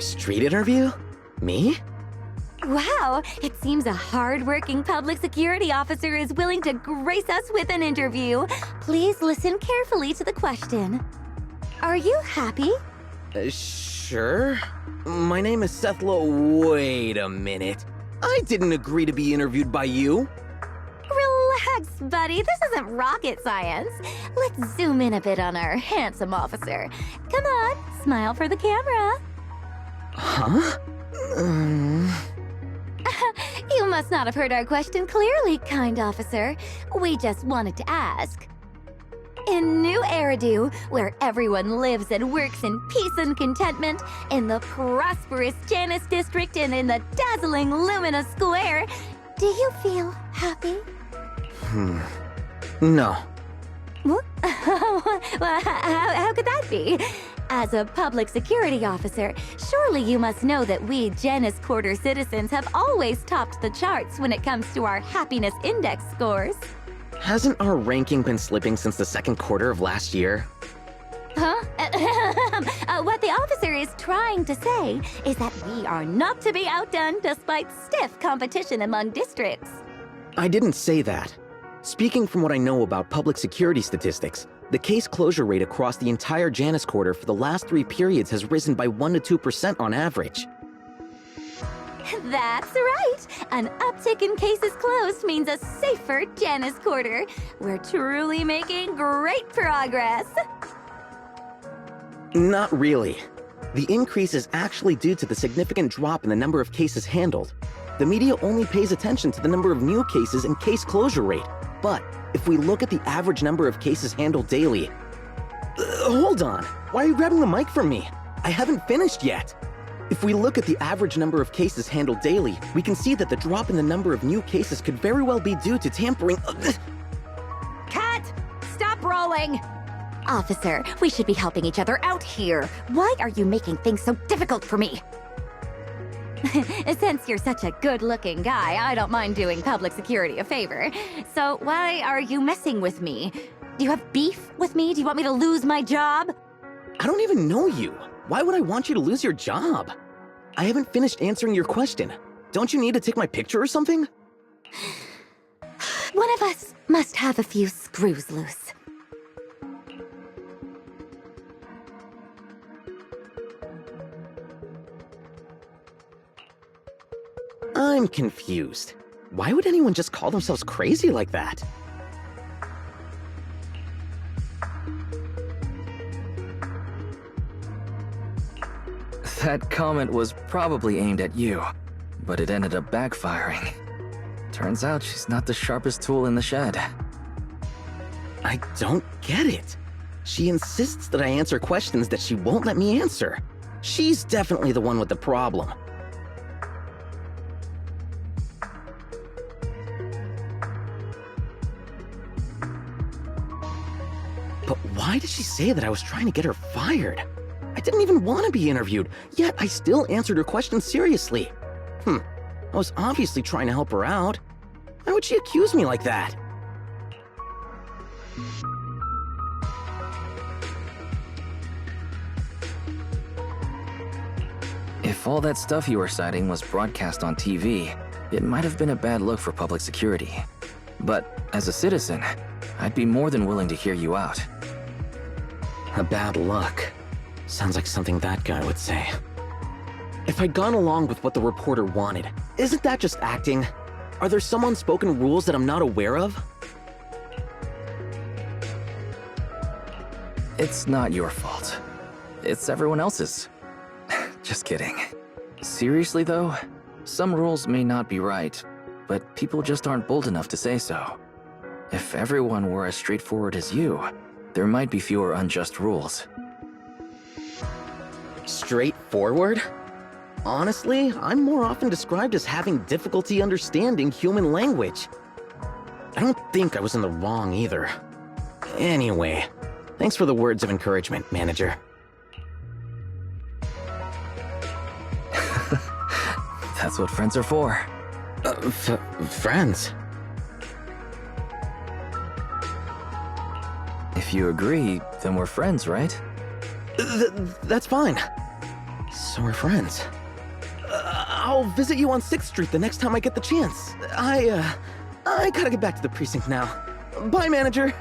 street interview? Me? Wow, it seems a hard-working public security officer is willing to grace us with an interview. Please listen carefully to the question. Are you happy? Sure. My name is Seth Lowe. Wait a minute. I didn't agree to be interviewed by you. Relax, buddy. This isn't rocket science. Let's zoom in a bit on our handsome officer. Come on, smile for the camera. Huh? You must not have heard our question clearly, kind officer. We just wanted to ask. In New Eridu, where everyone lives and works in peace and contentment, in the prosperous Janus district and in the dazzling Lumina Square, do you feel happy? No. Well, how could that be? As a public security officer, surely you must know that we Janus Quarter citizens have always topped the charts when it comes to our happiness index scores. Hasn't our ranking been slipping since the second quarter of last year? Huh? What the officer is trying to say is that we are not to be outdone despite stiff competition among districts. I didn't say that. Speaking from what I know about public security statistics, the case closure rate across the entire Janus Quarter for the last 3 periods has risen by 1 to 2% on average. That's right! An uptick in cases closed means a safer Janus Quarter. We're truly making great progress. Not really. The increase is actually due to the significant drop in the number of cases handled. The media only pays attention to the number of new cases and case closure rate. But if we look at the average number of cases handled daily... hold on! Why are you grabbing the mic from me? I haven't finished yet! If we look at the average number of cases handled daily, we can see that the drop in the number of new cases could very well be due to tampering... Cut! Stop rolling! Officer, we should be helping each other out here. Why are you making things so difficult for me? Since you're such a good-looking guy, I don't mind doing public security a favor. So why are you messing with me? Do you have beef with me? Do you want me to lose my job? I don't even know you. Why would I want you to lose your job? I haven't finished answering your question. Don't you need to take my picture or something? One of us must have a few screws loose. I'm confused. Why would anyone just call themselves crazy like that? That comment was probably aimed at you, but it ended up backfiring. Turns out she's not the sharpest tool in the shed. I don't get it. She insists that I answer questions that she won't let me answer. She's definitely the one with the problem. But why did she say that I was trying to get her fired? I didn't even want to be interviewed, yet I still answered her question seriously. I was obviously trying to help her out. Why would she accuse me like that? If all that stuff you were citing was broadcast on TV, it might have been a bad look for public security. But as a citizen, I'd be more than willing to hear you out. A bad look. Sounds like something that guy would say. If I'd gone along with what the reporter wanted, isn't that just acting? Are there some unspoken rules that I'm not aware of? It's not your fault. It's everyone else's. Just kidding. Seriously though, some rules may not be right, but people just aren't bold enough to say so. If everyone were as straightforward as you, there might be fewer unjust rules. Straightforward? Honestly, I'm more often described as having difficulty understanding human language. I don't think I was in the wrong either. Anyway, thanks for the words of encouragement, manager. That's what friends are for. Friends? If you agree, then we're friends, right? That's fine. So we're friends. I'll visit you on 6th Street the next time I get the chance. I gotta get back to the precinct now. Bye, manager.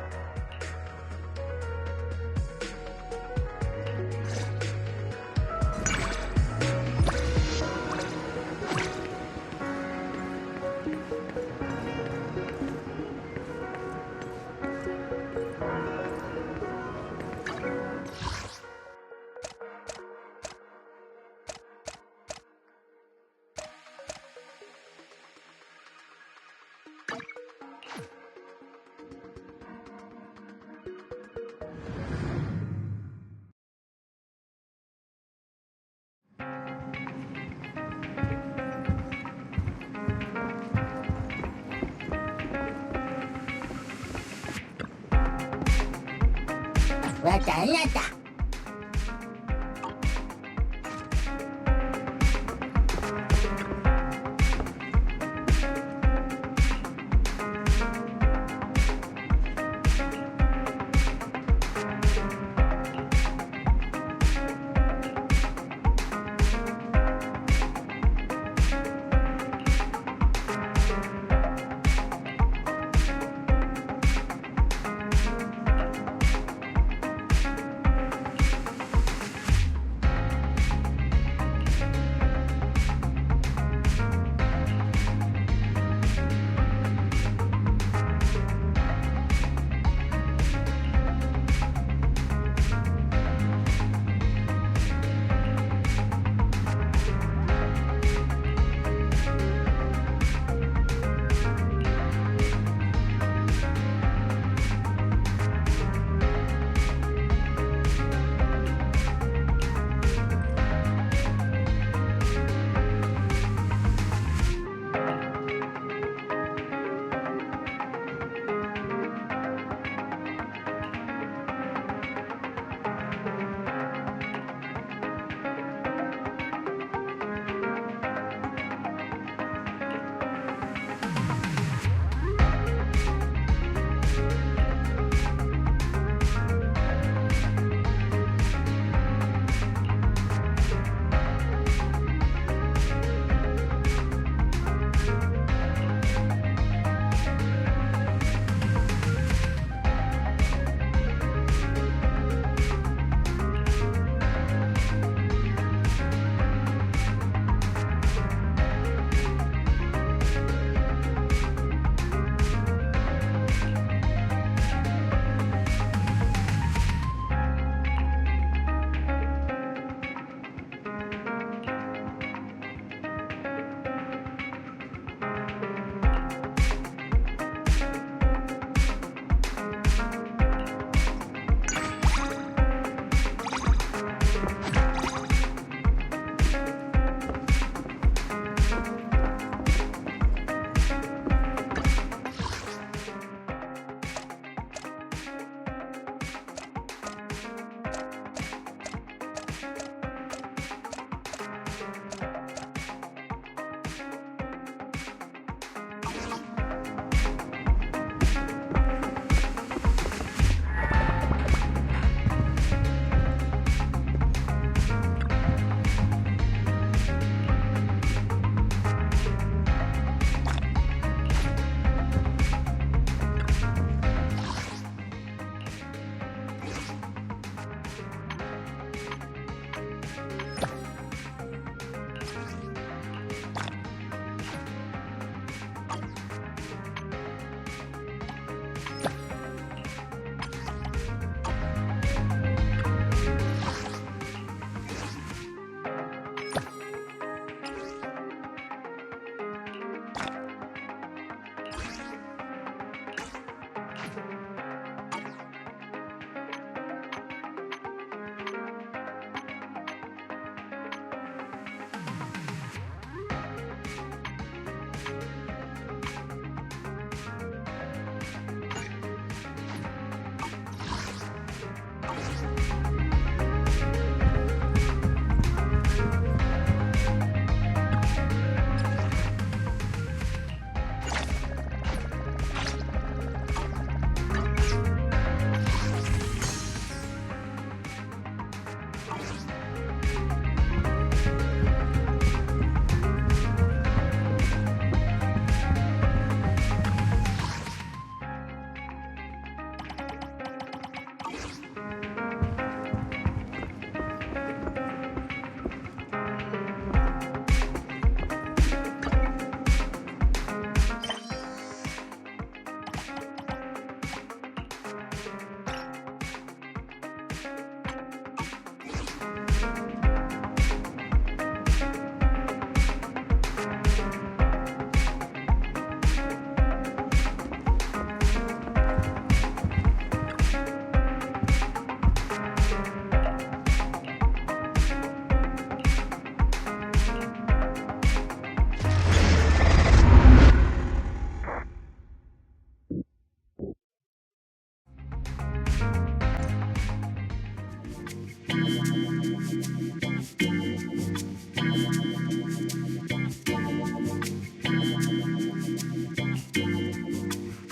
왔다 안 났다.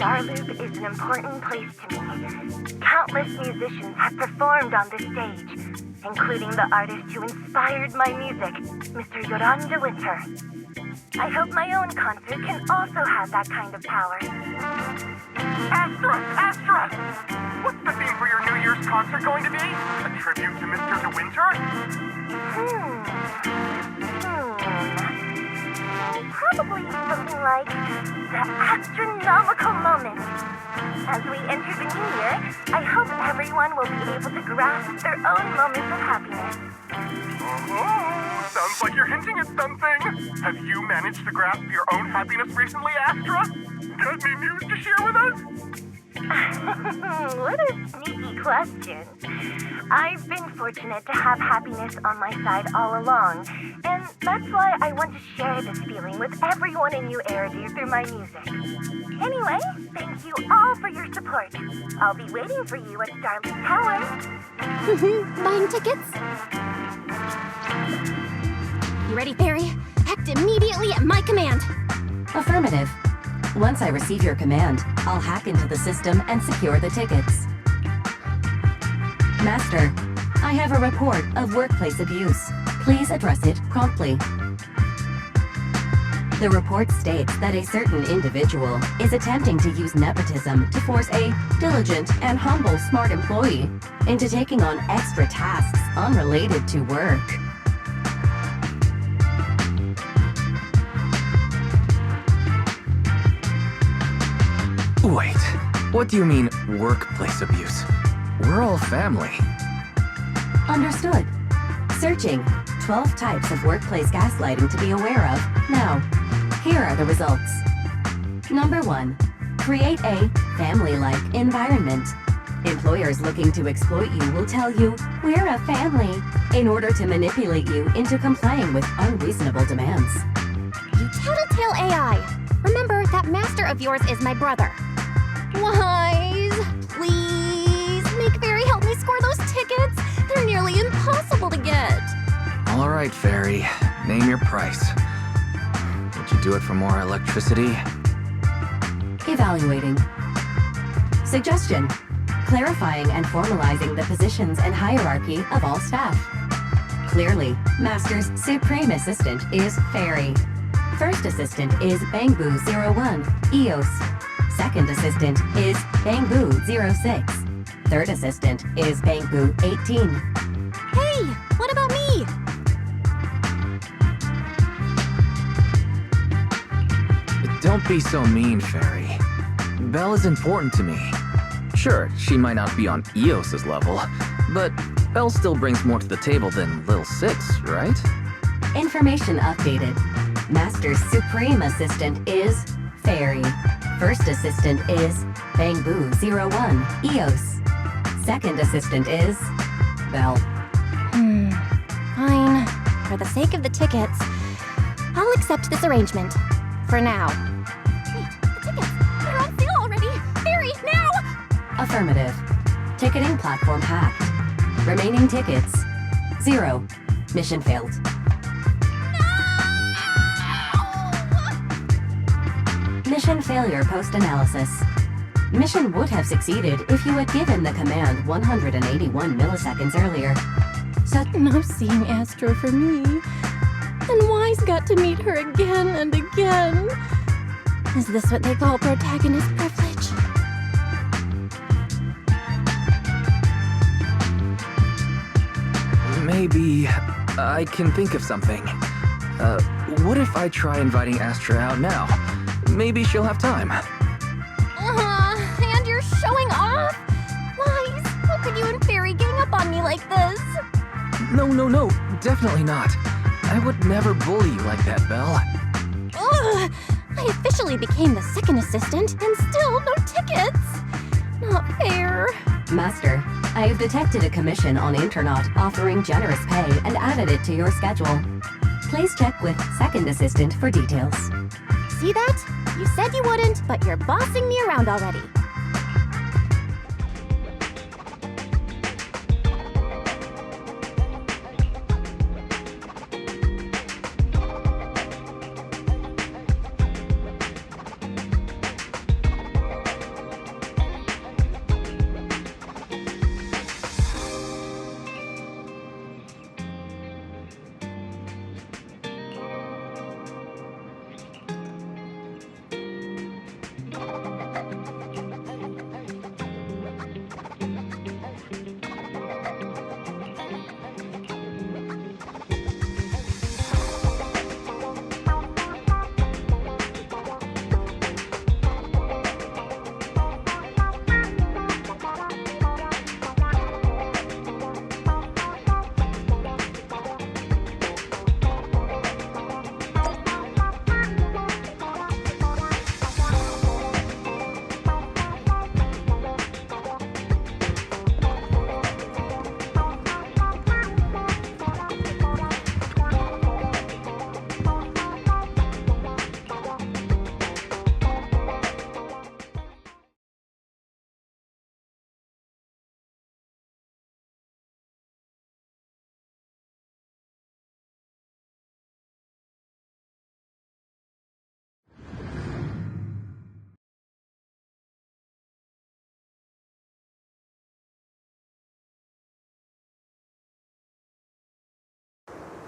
Starloop is an important place to me. Countless musicians have performed on this stage, including the artist who inspired my music, Mr. Yoran de Winter. I hope my own concert can also have that kind of power. Astra! What's the theme for your New Year's concert going to be? A tribute to Mr. De Winter? Probably something like the astronomical moment. As we enter the new year, I hope everyone will be able to grasp their own moments of happiness. Oh, sounds like you're hinting at something. Have you managed to grasp your own happiness recently, Astra? Got any news to share with us? What a sneaky question. I've been fortunate to have happiness on my side all along, and that's why I want to share this feeling with everyone in New Eridu through my music. Anyway, thank you all for your support. I'll be waiting for you at Starloop Tower. Buying tickets? You ready, Fairy? Act immediately at my command. Affirmative. Once I receive your command, I'll hack into the system and secure the tickets. Master, I have a report of workplace abuse. Please address it promptly. The report states that a certain individual is attempting to use nepotism to force a diligent and humble smart employee into taking on extra tasks unrelated to work. Wait, what do you mean, workplace abuse? We're all family. Understood. Searching 12 types of workplace gaslighting to be aware of. Now, here are the results. Number 1. Create a family-like environment. Employers looking to exploit you will tell you, "We're a family," in order to manipulate you into complying with unreasonable demands. You tattletale AI. Remember, that master of yours is my brother. Wise, please, make Fairy help me score those tickets. They're nearly impossible to get. All right, Fairy, name your price. Would you do it for more electricity? Evaluating. Suggestion. Clarifying and formalizing the positions and hierarchy of all staff. Clearly, Master's Supreme Assistant is Fairy. First Assistant is Bangbu01, EOS. Second Assistant is Bangbu06. Third Assistant is Bangbu18. Hey, what about me? Don't be so mean, Fairy. Belle is important to me. Sure, she might not be on Eos's level, but Belle still brings more to the table than Lil Six, right? Information updated. Master's Supreme Assistant is Fairy. First Assistant is Bangbu01, EOS. Second Assistant is Belle. Fine. For the sake of the tickets, I'll accept this arrangement. For now. Wait, the tickets! They're on sale already! Fairy, now! Affirmative. Ticketing platform hacked. Remaining tickets 0. Mission failed. Mission failure post-analysis. Mission would have succeeded if you had given the command 181 milliseconds earlier. No seeing Astro for me. And Wise got to meet her again and again. Is this what they call protagonist privilege? Maybe I can think of something. What if I try inviting Astra out now? Maybe she'll have time. And you're showing off? Wise, how could you and Fairy gang up on me like this? No, definitely not. I would never bully you like that, Belle. Ugh! I officially became the second assistant, and still no tickets! Not fair. Master, I have detected a commission on Internaut offering generous pay and added it to your schedule. Please check with Second Assistant for details. See that? You said you wouldn't, but you're bossing me around already.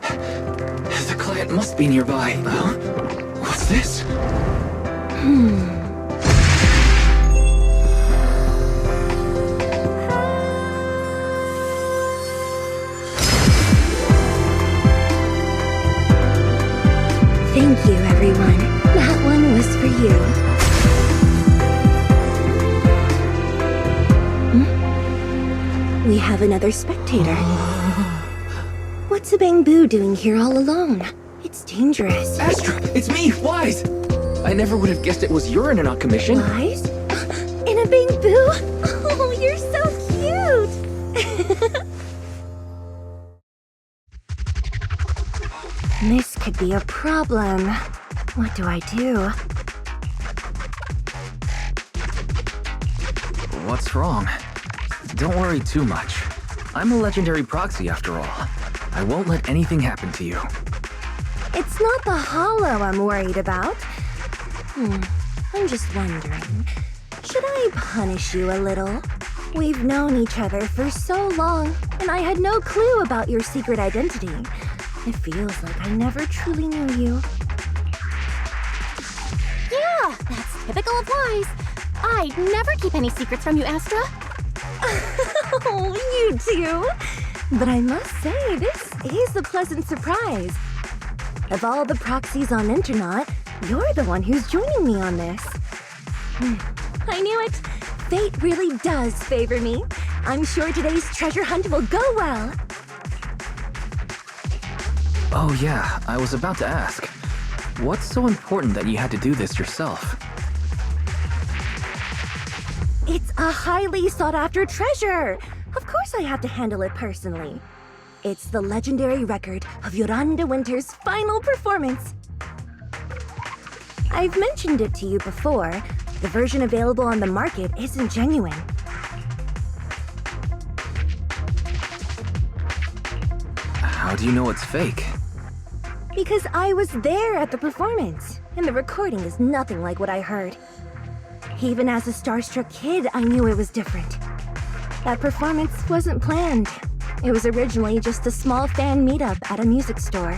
The client must be nearby. Huh? What's this? Thank you, everyone. That one was for you. We have another spectator. What's a bamboo doing here all alone? It's dangerous. Astra, it's me, Wise! I never would have guessed it was urine and not commission. Wise? In a bamboo? Oh, you're so cute! This could be a problem. What do I do? What's wrong? Don't worry too much. I'm a legendary proxy after all. I won't let anything happen to you. It's not the hollow I'm worried about. I'm just wondering, should I punish you a little? We've known each other for so long, and I had no clue about your secret identity. It feels like I never truly knew you. Yeah, that's typical of Wise. I'd never keep any secrets from you, Astra. Oh, you too. But I must say, this is a pleasant surprise. Of all the proxies on Internet, you're the one who's joining me on this. I knew it. Fate really does favor me. I'm sure today's treasure hunt will go well. Oh yeah, I was about to ask. What's so important that you had to do this yourself? It's a highly sought-after treasure. Of course I have to handle it personally. It's the legendary record of Yolanda Winter's final performance. I've mentioned it to you before. The version available on the market isn't genuine. How do you know it's fake? Because I was there at the performance, and the recording is nothing like what I heard. Even as a starstruck kid, I knew it was different. That performance wasn't planned. It was originally just a small fan meetup at a music store.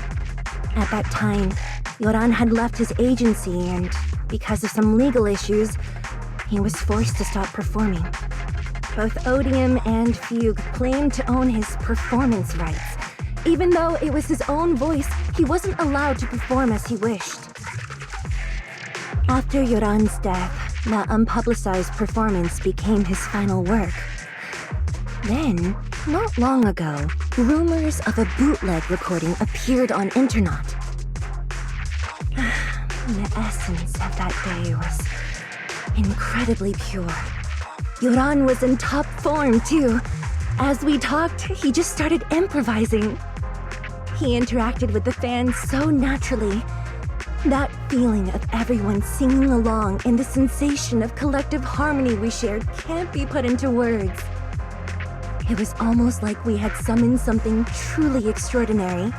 At that time, Yoran had left his agency, and because of some legal issues, he was forced to stop performing. Both Odium and Fugue claimed to own his performance rights. Even though it was his own voice, he wasn't allowed to perform as he wished. After Yoran's death, that unpublicized performance became his final work. Then, not long ago, rumors of a bootleg recording appeared on Internet. The essence of that day was incredibly pure. Yoran was in top form, too. As we talked, he just started improvising. He interacted with the fans so naturally. That feeling of everyone singing along and the sensation of collective harmony we shared can't be put into words. It was almost like we had summoned something truly extraordinary.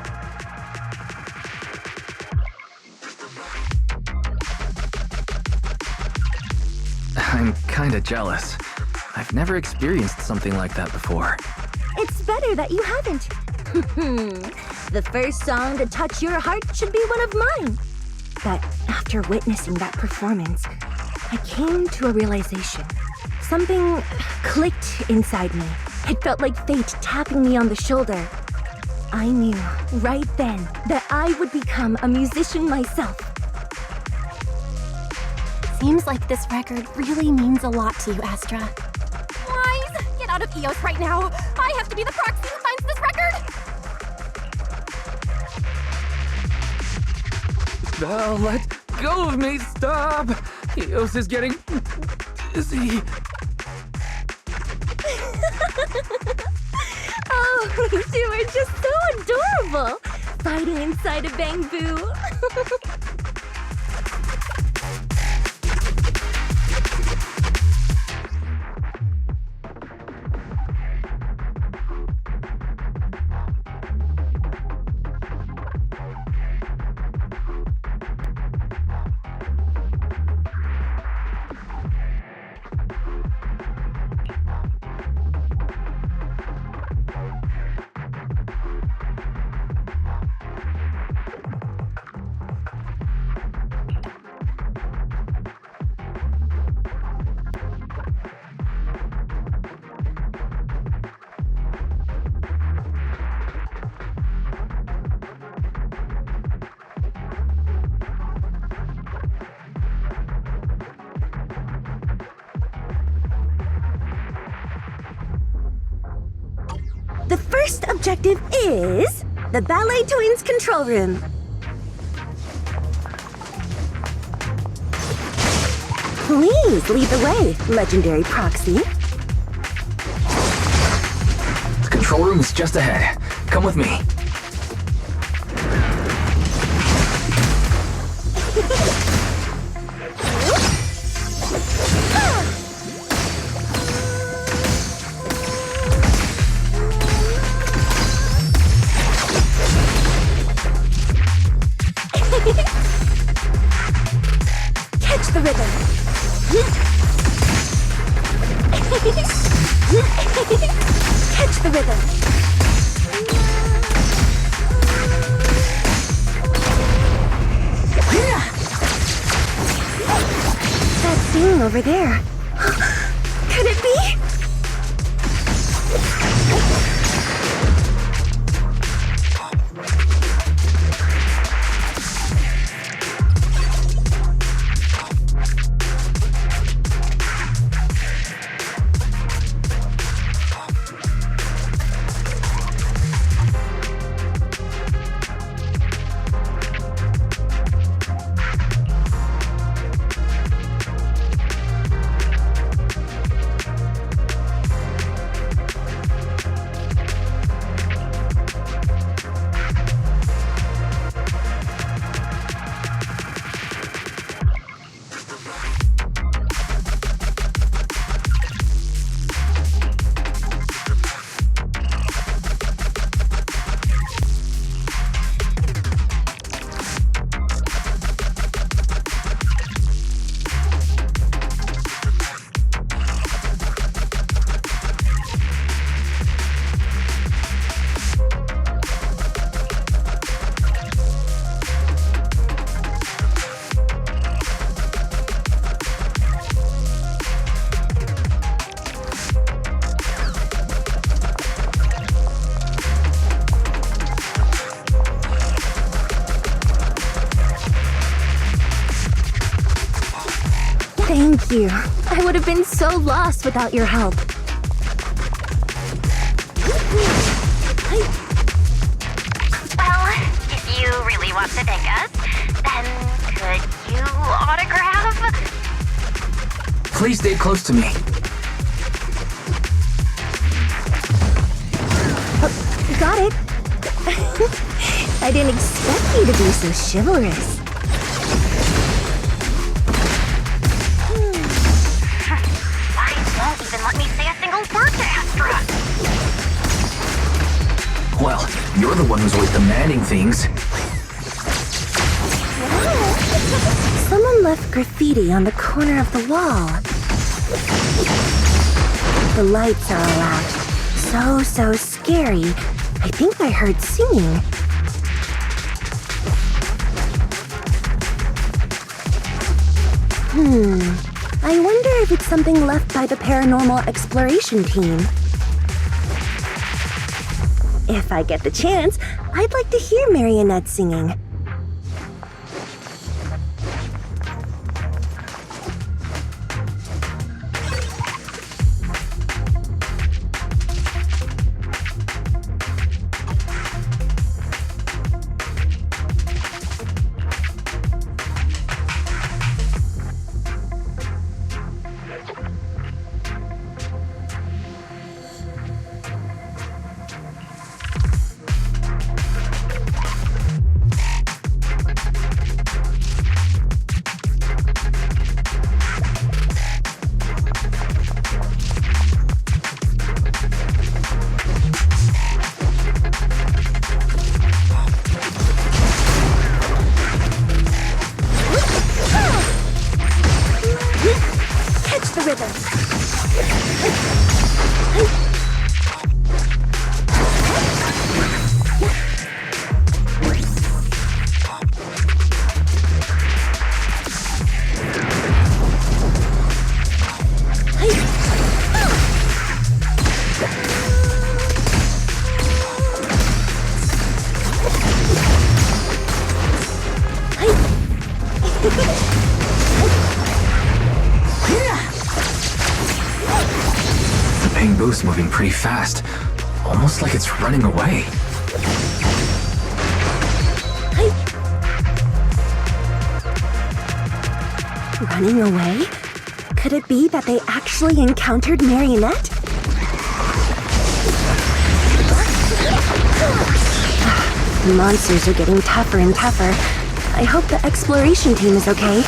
I'm kinda jealous. I've never experienced something like that before. It's better that you haven't. The first song to touch your heart should be one of mine. But after witnessing that performance, I came to a realization. Something clicked inside me. It felt like fate tapping me on the shoulder. I knew right then that I would become a musician myself. Seems like this record really means a lot to you, Astra. Wise, get out of EOS right now. I have to be the proxy who finds this record. Oh, let go of me, stop! Eos is getting dizzy. Oh, you two are just so adorable! Fighting inside a bamboo. objective is the Ballet Twins control room. Please lead the way, legendary proxy. The control room is just ahead. Come with me. Catch the rhythm. Catch the rhythm. That thing over there. Could it be? Thank you. I would have been so lost without your help. Well, if you really want to thank us, then could you autograph? Please stay close to me. Got it. I didn't expect you to be so chivalrous. Why won't even let me say a single word to Astra? Well, you're the one who's always demanding things. Someone left graffiti on the corner of the wall. The lights are all out. So scary. I think I heard singing. I wonder if it's something left by the paranormal exploration team. If I get the chance, I'd like to hear Marionette singing. The ping booth's moving pretty fast. almost like it's running away. Running away? Could it be that they actually encountered Marionette? The monsters are getting tougher and tougher. I hope the exploration team is okay.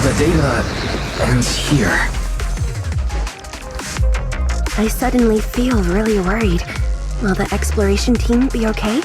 The data ends here. I suddenly feel really worried. Will the exploration team be okay?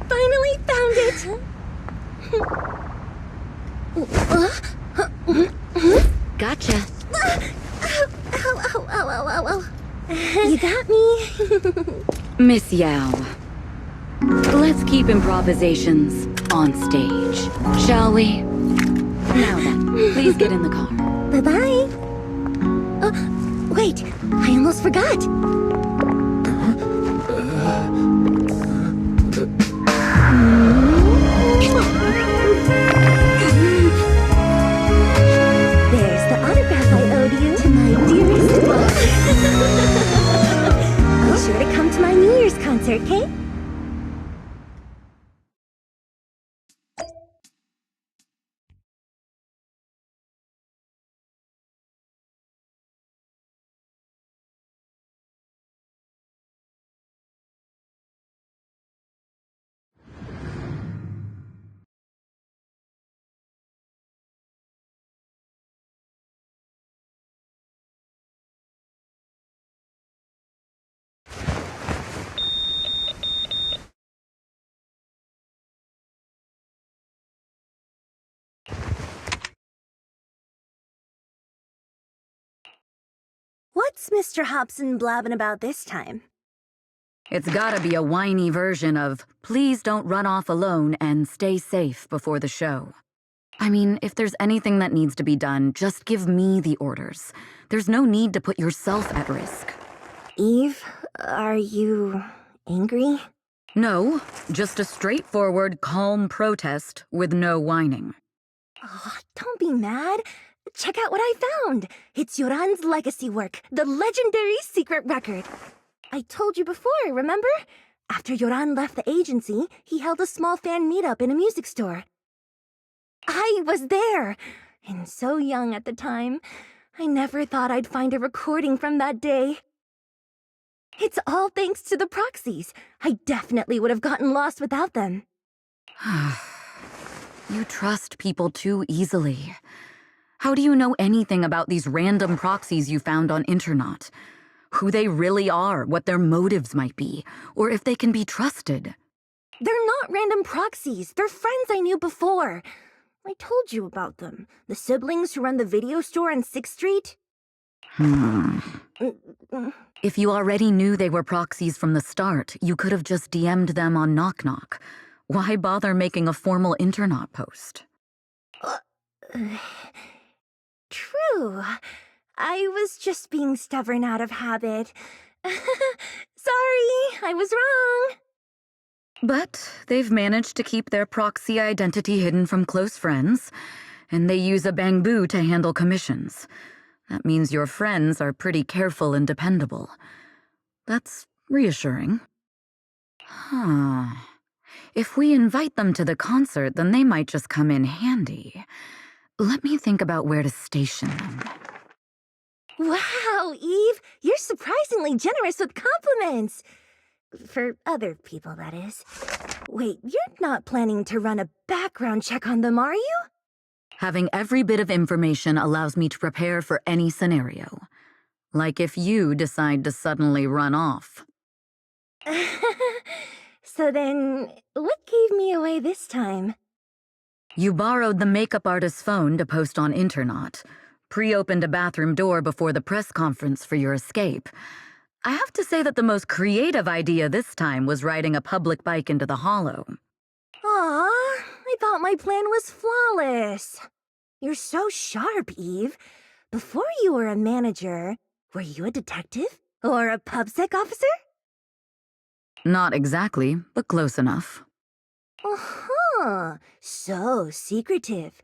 Finally found it! Gotcha. Ow. You got me. Miss Yao, let's keep improvisations on stage, shall we? Now then, please get in the car. Bye-bye. Wait, I almost forgot. There's the autograph I owed you to my dearest boss. Be sure to come to my New Year's concert, okay? What's Mr. Hobson blabbing about this time? It's gotta be a whiny version of, please don't run off alone and stay safe before the show. I mean, if there's anything that needs to be done, just give me the orders. There's no need to put yourself at risk. Eve, are you angry? No, just a straightforward, calm protest with no whining. Oh, don't be mad. Check out what I found. It's Yoran's legacy work, the legendary secret record. I told you before, remember? After Yoran left the agency, he held a small fan meetup in a music store. I was there, and so young at the time. I never thought I'd find a recording from that day. It's all thanks to the proxies. I definitely would have gotten lost without them. You trust people too easily. How do you know anything about these random proxies you found on Internet? Who they really are, what their motives might be, or if they can be trusted? They're not random proxies. They're friends I knew before. I told you about them. The siblings who run the video store on 6th Street. If you already knew they were proxies from the start, you could have just DM'd them on Knock Knock. Why bother making a formal Internaut post? True. I was just being stubborn out of habit. Sorry, I was wrong. But they've managed to keep their proxy identity hidden from close friends, and they use a bamboo to handle commissions. That means your friends are pretty careful and dependable. That's reassuring. If we invite them to the concert, then they might just come in handy. Let me think about where to station them. Wow, Eve, you're surprisingly generous with compliments. For other people, that is. Wait, you're not planning to run a background check on them, are you? Having every bit of information allows me to prepare for any scenario. Like if you decide to suddenly run off. So then, what gave me away this time? You borrowed the makeup artist's phone to post on Internaut, pre-opened a bathroom door before the press conference for your escape. I have to say that the most creative idea this time was riding a public bike into the hollow. Aw, I thought my plan was flawless. You're so sharp, Eve. Before you were a manager, were you a detective? Or a PubSec officer? Not exactly, but close enough. Uh-huh. So secretive.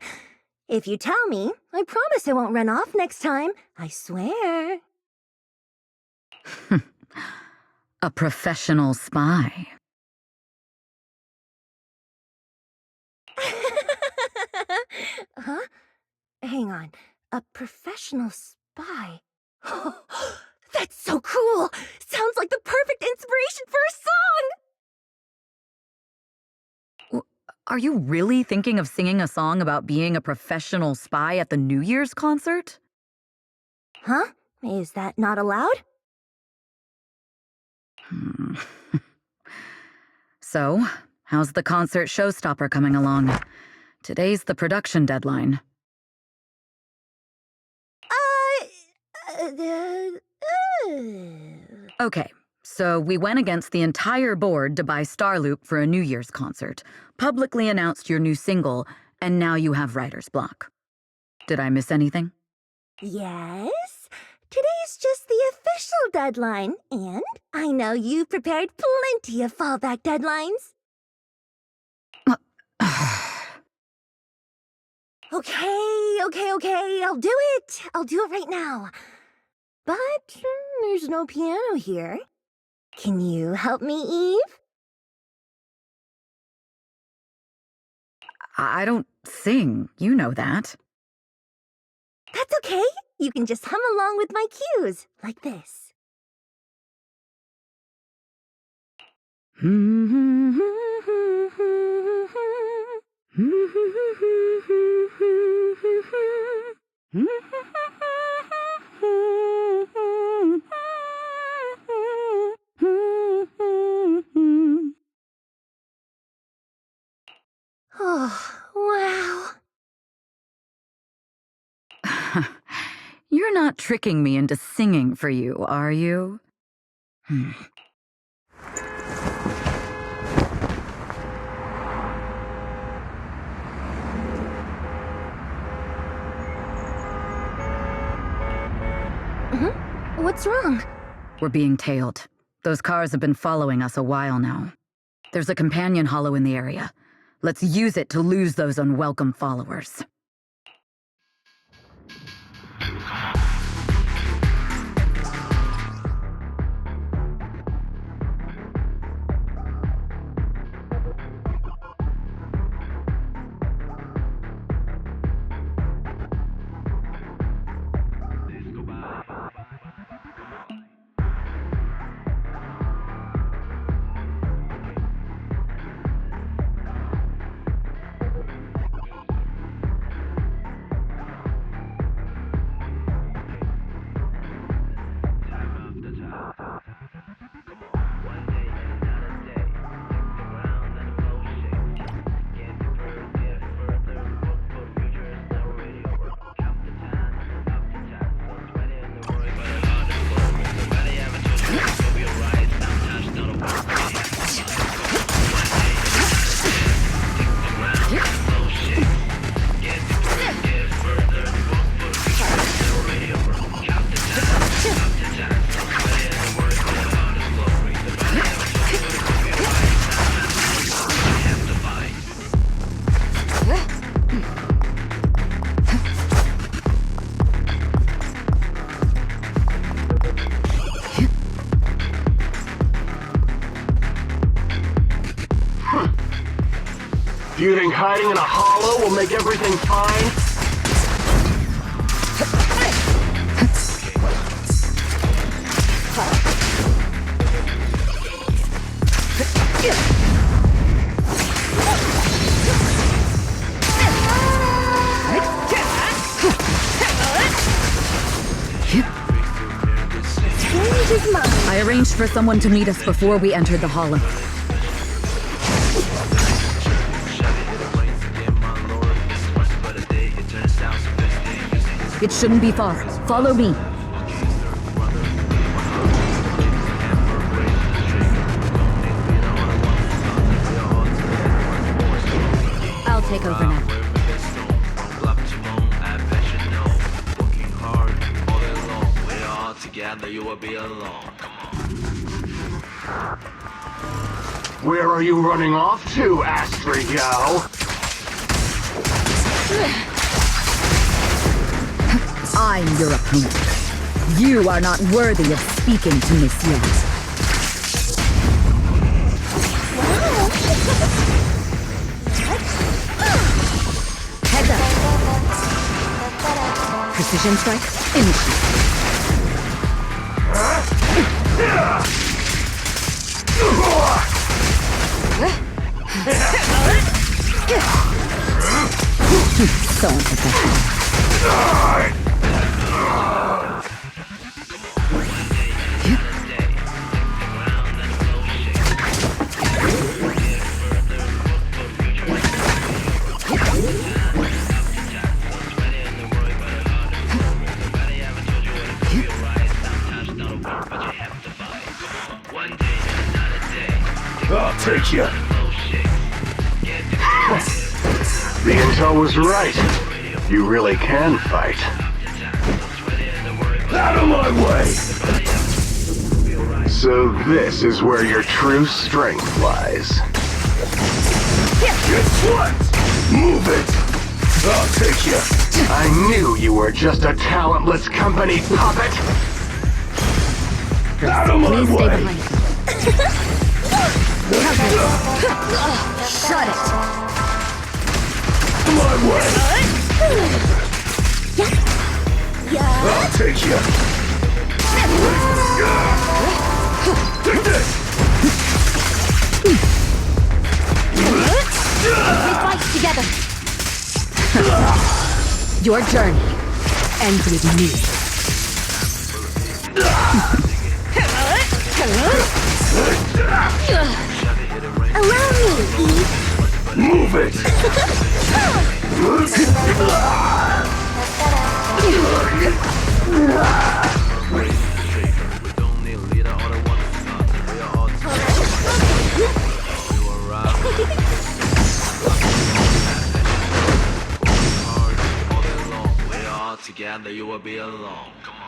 If you tell me, I promise I won't run off next time. I swear. A professional spy. Huh? Hang on. A professional spy? That's so cool! Sounds like the perfect inspiration for a song! Are you really thinking of singing a song about being a professional spy at the New Year's concert? Huh? Is that not allowed? So, how's the concert showstopper coming along? Today's the production deadline. Okay, so we went against the entire board to buy Starloop for a New Year's concert, publicly announced your new single, and now you have writer's block. Did I miss anything? Yes. Today's just the official deadline, and I know you've prepared plenty of fallback deadlines. Okay, I'll do it. I'll do it right now. But there's no piano here. Can you help me, Eve? I don't sing, you know that. That's okay. You can just hum along with my cues, like this. Oh, wow. You're not tricking me into singing for you, are you? What's wrong? We're being tailed. Those cars have been following us a while now. There's a companion hollow in the area. Let's use it to lose those unwelcome followers. Do you think hiding in a hollow will make everything fine? I arranged for someone to meet us before we entered the hollow. It shouldn't be far. Follow me. I'll take over now. Where are you running off to, Astrio? I'm your opponent. You are not worthy of speaking to Miss Young. Heads up. Precision strike, initiate. So unprofessional. I'll take you. The intel was right. You really can fight. Out of my way! So this is where your true strength lies. Guess what? Move it! I'll take you. I knew you were just a talentless company puppet. Out of my Please stay way! behind. Shut it! My way! I'll take you. Take this! We fight together. Your journey ends with me. Allow me, Eve. Move it! Together you will be alone. Come on.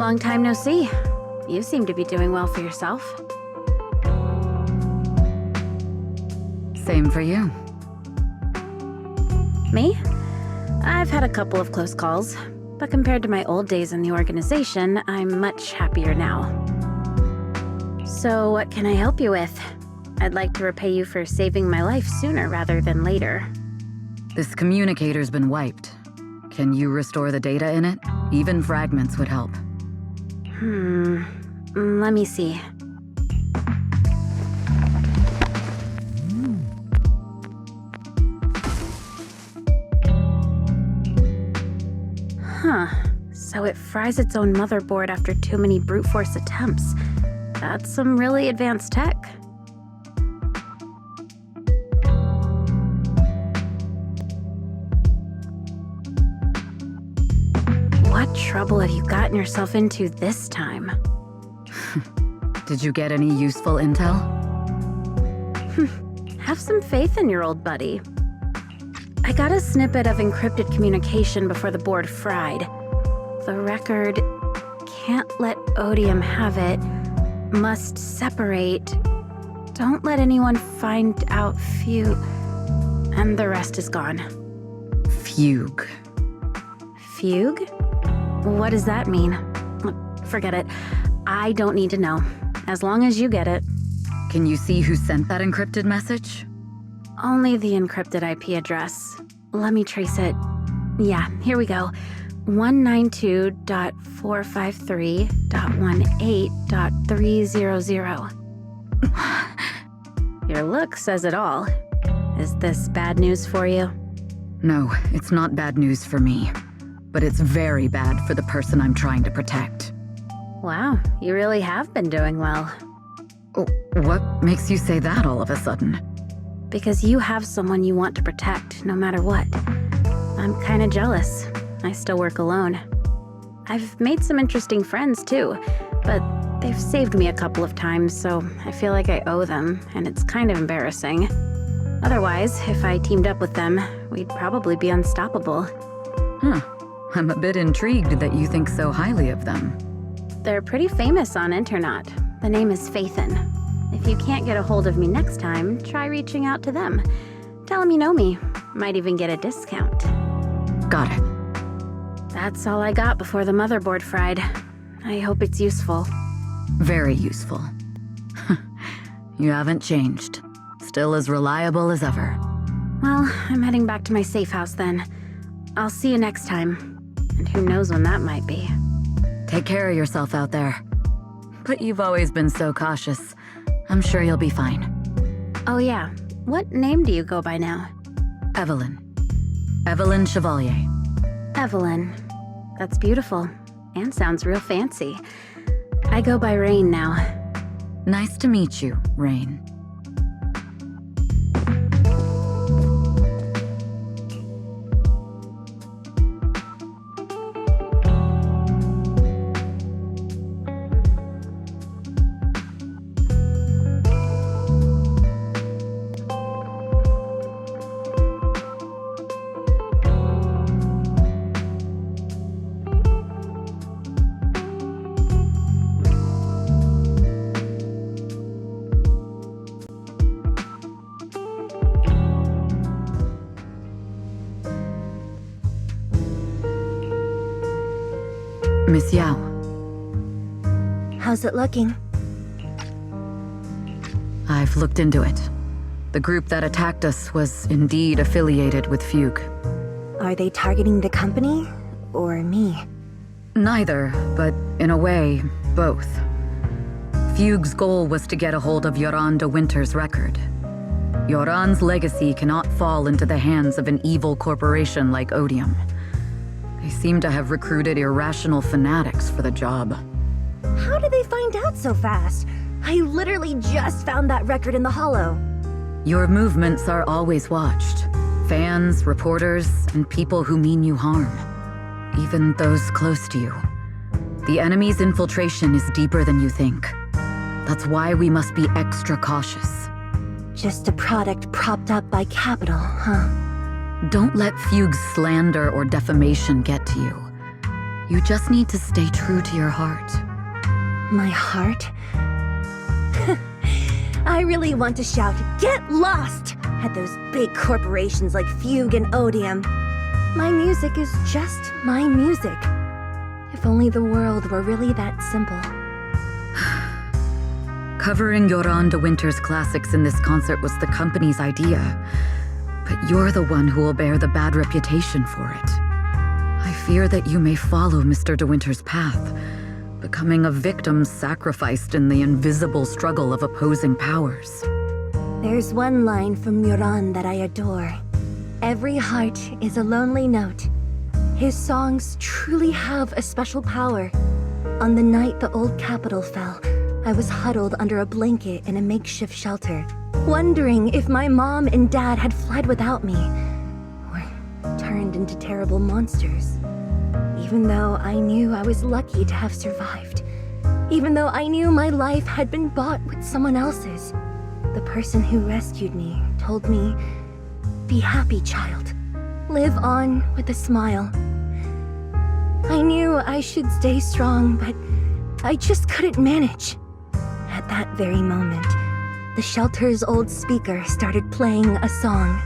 Long time no see. You seem to be doing well for yourself. Same for you. Me? I've had a couple of close calls, but compared to my old days in the organization, I'm much happier now. So what can I help you with? I'd like to repay you for saving my life sooner rather than later. This communicator's been wiped. Can you restore the data in it? Even fragments would help. Let me see. Huh. So it fries its own motherboard after too many brute force attempts. That's some really advanced tech. What trouble have you gotten yourself into this time? Did you get any useful intel? Have some faith in your old buddy. I got a snippet of encrypted communication before the board fried. The record can't let Odium have it. Must separate. Don't let anyone find out Fugue. And the rest is gone. Fugue. Fugue? What does that mean? Forget it. I don't need to know. As long as you get it. Can you see who sent that encrypted message? Only the encrypted IP address. Let me trace it. Yeah, here we go. 192.453.18.300. Your look says it all. Is this bad news for you? No, it's not bad news for me. But it's very bad for the person I'm trying to protect. Wow, you really have been doing well. Oh, what makes you say that all of a sudden? Because you have someone you want to protect, no matter what. I'm kinda jealous. I still work alone. I've made some interesting friends too, but they've saved me a couple of times, so I feel like I owe them, and it's kind of embarrassing. Otherwise, if I teamed up with them, we'd probably be unstoppable. Huh. I'm a bit intrigued that you think so highly of them. They're pretty famous on Internet. The name is Faithin. If you can't get a hold of me next time, try reaching out to them. Tell them you know me. Might even get a discount. Got it. That's all I got before the motherboard fried. I hope it's useful. Very useful. You haven't changed. Still as reliable as ever. Well, I'm heading back to my safe house then. I'll see you next time. And who knows when that might be. Take care of yourself out there. But you've always been so cautious. I'm sure you'll be fine. Oh yeah, what name do you go by now? Evelyn. Evelyn Chevalier. Evelyn. That's beautiful. And sounds real fancy. I go by Rain now. Nice to meet you, Rain. Miss Yao. How's it looking? I've looked into it. The group that attacked us was indeed affiliated with Fugue. Are they targeting the company or me? Neither, but in a way, both. Fugue's goal was to get a hold of Yoran de Winter's record. Yoran's legacy cannot fall into the hands of an evil corporation like Odium. They seem to have recruited irrational fanatics for the job. How did they find out so fast? I literally just found that record in the hollow. Your movements are always watched. Fans, reporters, and people who mean you harm. Even those close to you. The enemy's infiltration is deeper than you think. That's why we must be extra cautious. Just a product propped up by capital, huh? Don't let Fugue's slander or defamation get to you. You just need to stay true to your heart. My heart? I really want to shout, "Get lost!" at those big corporations like Fugue and Odium. My music is just my music. If only the world were really that simple. Covering Yoran de Winter's classics in this concert was the company's idea, but you're the one who will bear the bad reputation for it. I fear that you may follow Mr. de Winter's path, becoming a victim sacrificed in the invisible struggle of opposing powers. There's one line from Yoran that I adore. Every heart is a lonely note. His songs truly have a special power. On the night the old capital fell, I was huddled under a blanket in a makeshift shelter, wondering if my mom and dad had fled without me, or turned into terrible monsters. Even though I knew I was lucky to have survived. Even though I knew my life had been bought with someone else's. The person who rescued me told me, "Be happy, child. Live on with a smile." I knew I should stay strong, but I just couldn't manage. At that very moment, the shelter's old speaker started playing a song.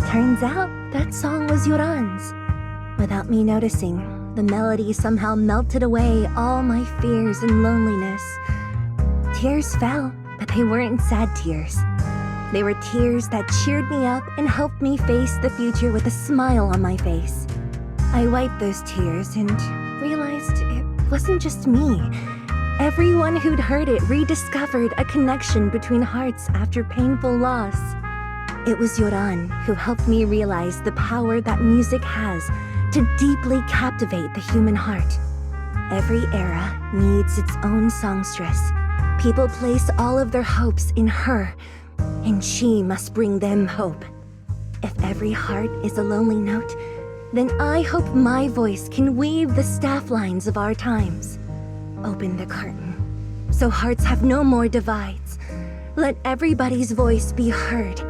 Turns out that song was Yoran's. Without me noticing, the melody somehow melted away all my fears and loneliness. Tears fell, but they weren't sad tears. They were tears that cheered me up and helped me face the future with a smile on my face. I wiped those tears and realized it wasn't just me. Everyone who'd heard it rediscovered a connection between hearts after painful loss. It was Yoran who helped me realize the power that music has to deeply captivate the human heart. Every era needs its own songstress. People place all of their hopes in her, and she must bring them hope. If every heart is a lonely note, then I hope my voice can weave the staff lines of our times. Open the curtain, so hearts have no more divides. Let everybody's voice be heard,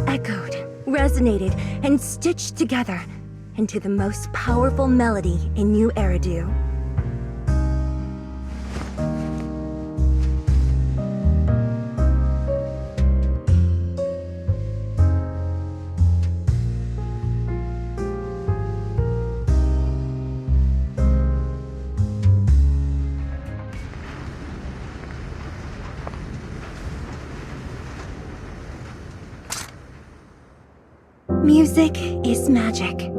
echoed, resonated, and stitched together into the most powerful melody in New Eridu. Music is magic.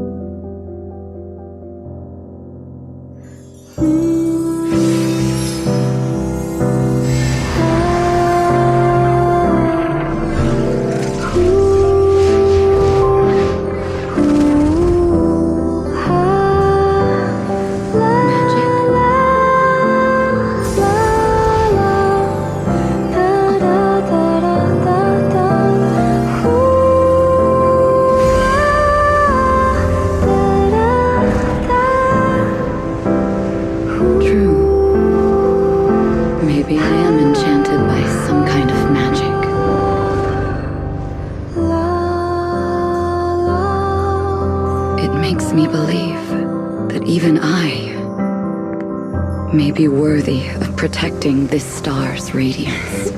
May be worthy of protecting this star's radiance.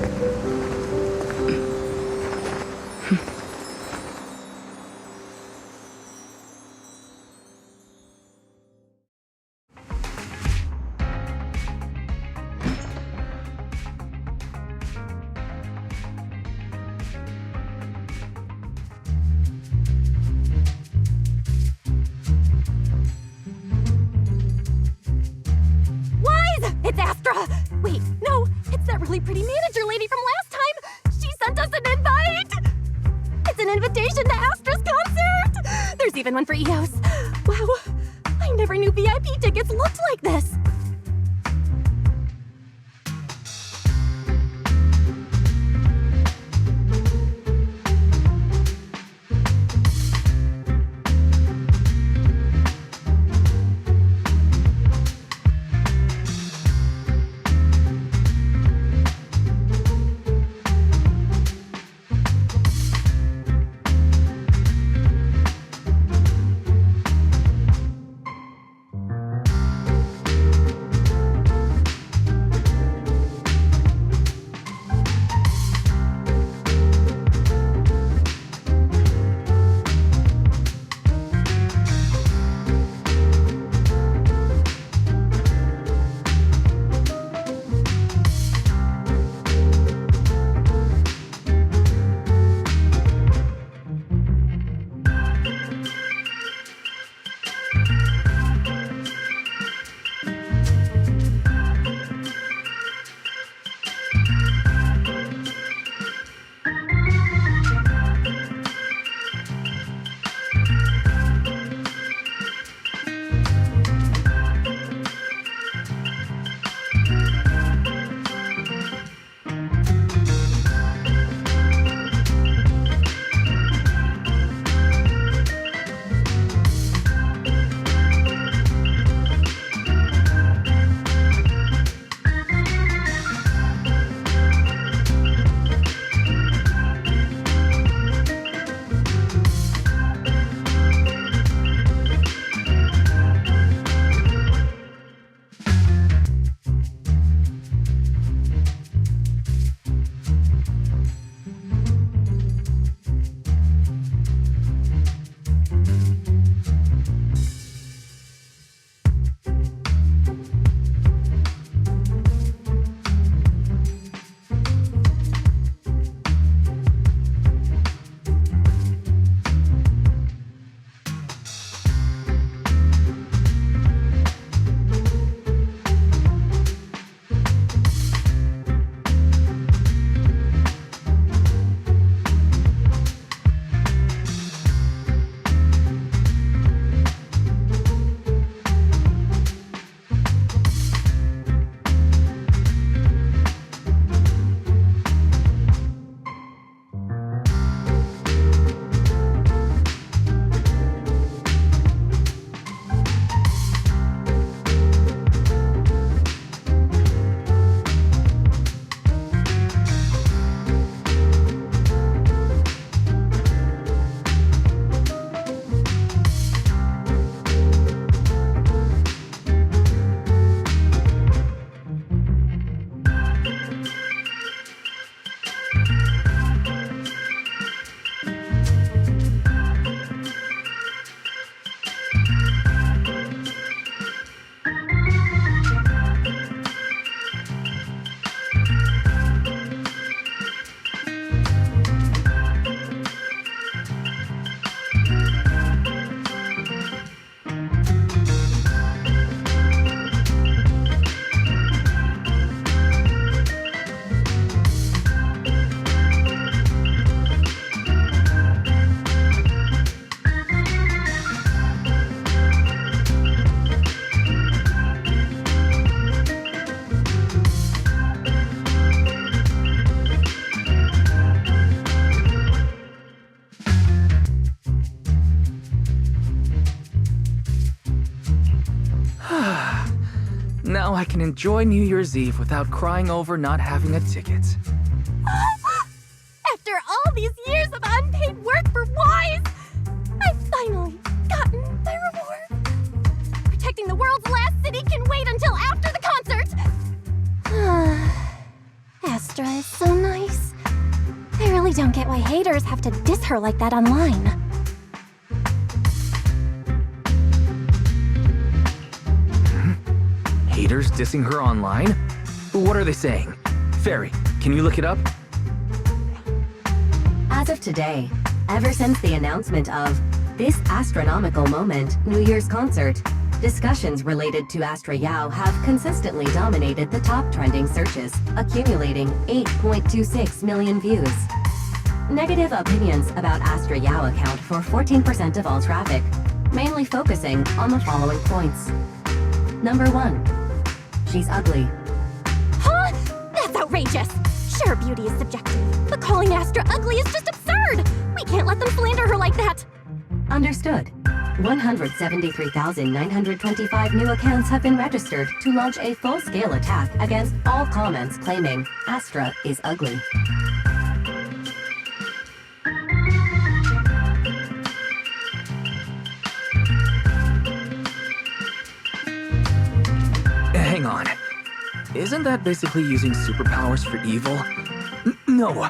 It's Astra! Wait, no, it's that really pretty manager lady from last time! She sent us an invite! It's an invitation to Astra's concert! There's even one for EOS. Wow, I never knew VIP tickets looked like this! can enjoy New Year's Eve without crying over not having a ticket. After all these years of unpaid work for Wise, I've finally gotten my reward. Protecting the world's last city can wait until after the concert. Astra is so nice. I really don't get why haters have to diss her like that online. Haters dissing her online? What are they saying? Fairy, can you look it up? As of today, ever since the announcement of this astronomical moment New Year's concert, discussions related to Astra Yao have consistently dominated the top trending searches, accumulating 8.26 million views. Negative opinions about Astra Yao account for 14% of all traffic, mainly focusing on the following points. Number 1. She's ugly. Huh? That's outrageous! Sure, beauty is subjective, but calling Astra ugly is just absurd! We can't let them slander her like that! Understood. 173,925 new accounts have been registered to launch a full-scale attack against all comments claiming Astra is ugly. Hang on. Isn't that basically using superpowers for evil? No.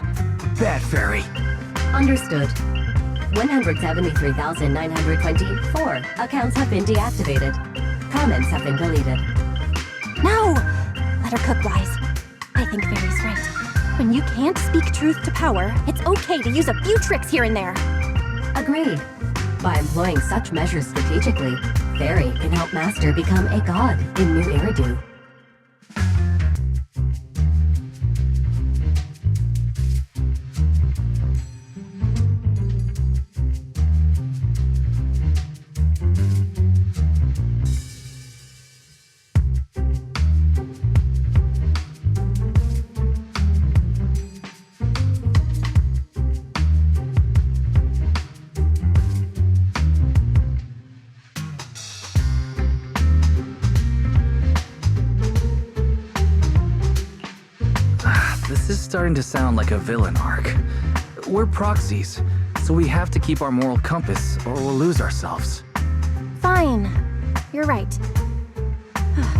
Bad Fairy. Understood. 173,924 accounts have been deactivated. Comments have been deleted. No! Let her cook, Wise. I think Fairy's right. When you can't speak truth to power, it's okay to use a few tricks here and there. Agreed. By employing such measures strategically, Fairy can help Master become a god in New Eridu. This is starting to sound like a villain arc. We're proxies, so we have to keep our moral compass or we'll lose ourselves. Fine. You're right.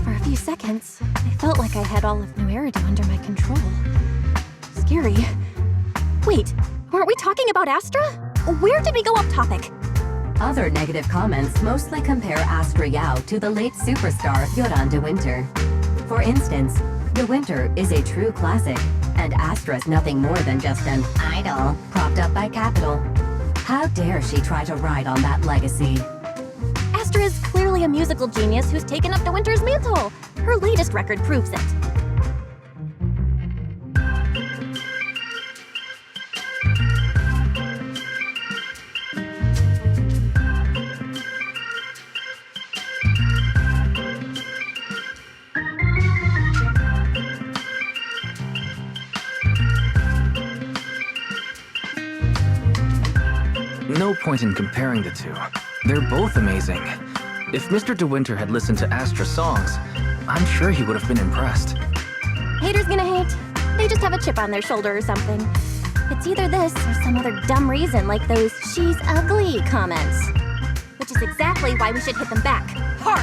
For a few seconds, I felt like I had all of New Eridu under my control. Scary. Wait, weren't we talking about Astra? Where did we go off topic? Other negative comments mostly compare Astra Yao to the late superstar Yoran de Winter. For instance, De Winter is a true classic, and Astra's nothing more than just an idol propped up by capital. How dare she try to ride on that legacy? Astra is clearly a musical genius who's taken up De Winter's mantle. Her latest record proves it. No point in comparing the two. They're both amazing. If Mr. De Winter had listened to Astra's songs, I'm sure he would have been impressed. Haters gonna hate. They just have a chip on their shoulder or something. It's either this or some other dumb reason like those "she's ugly" comments. Which is exactly why we should hit them back. Hard!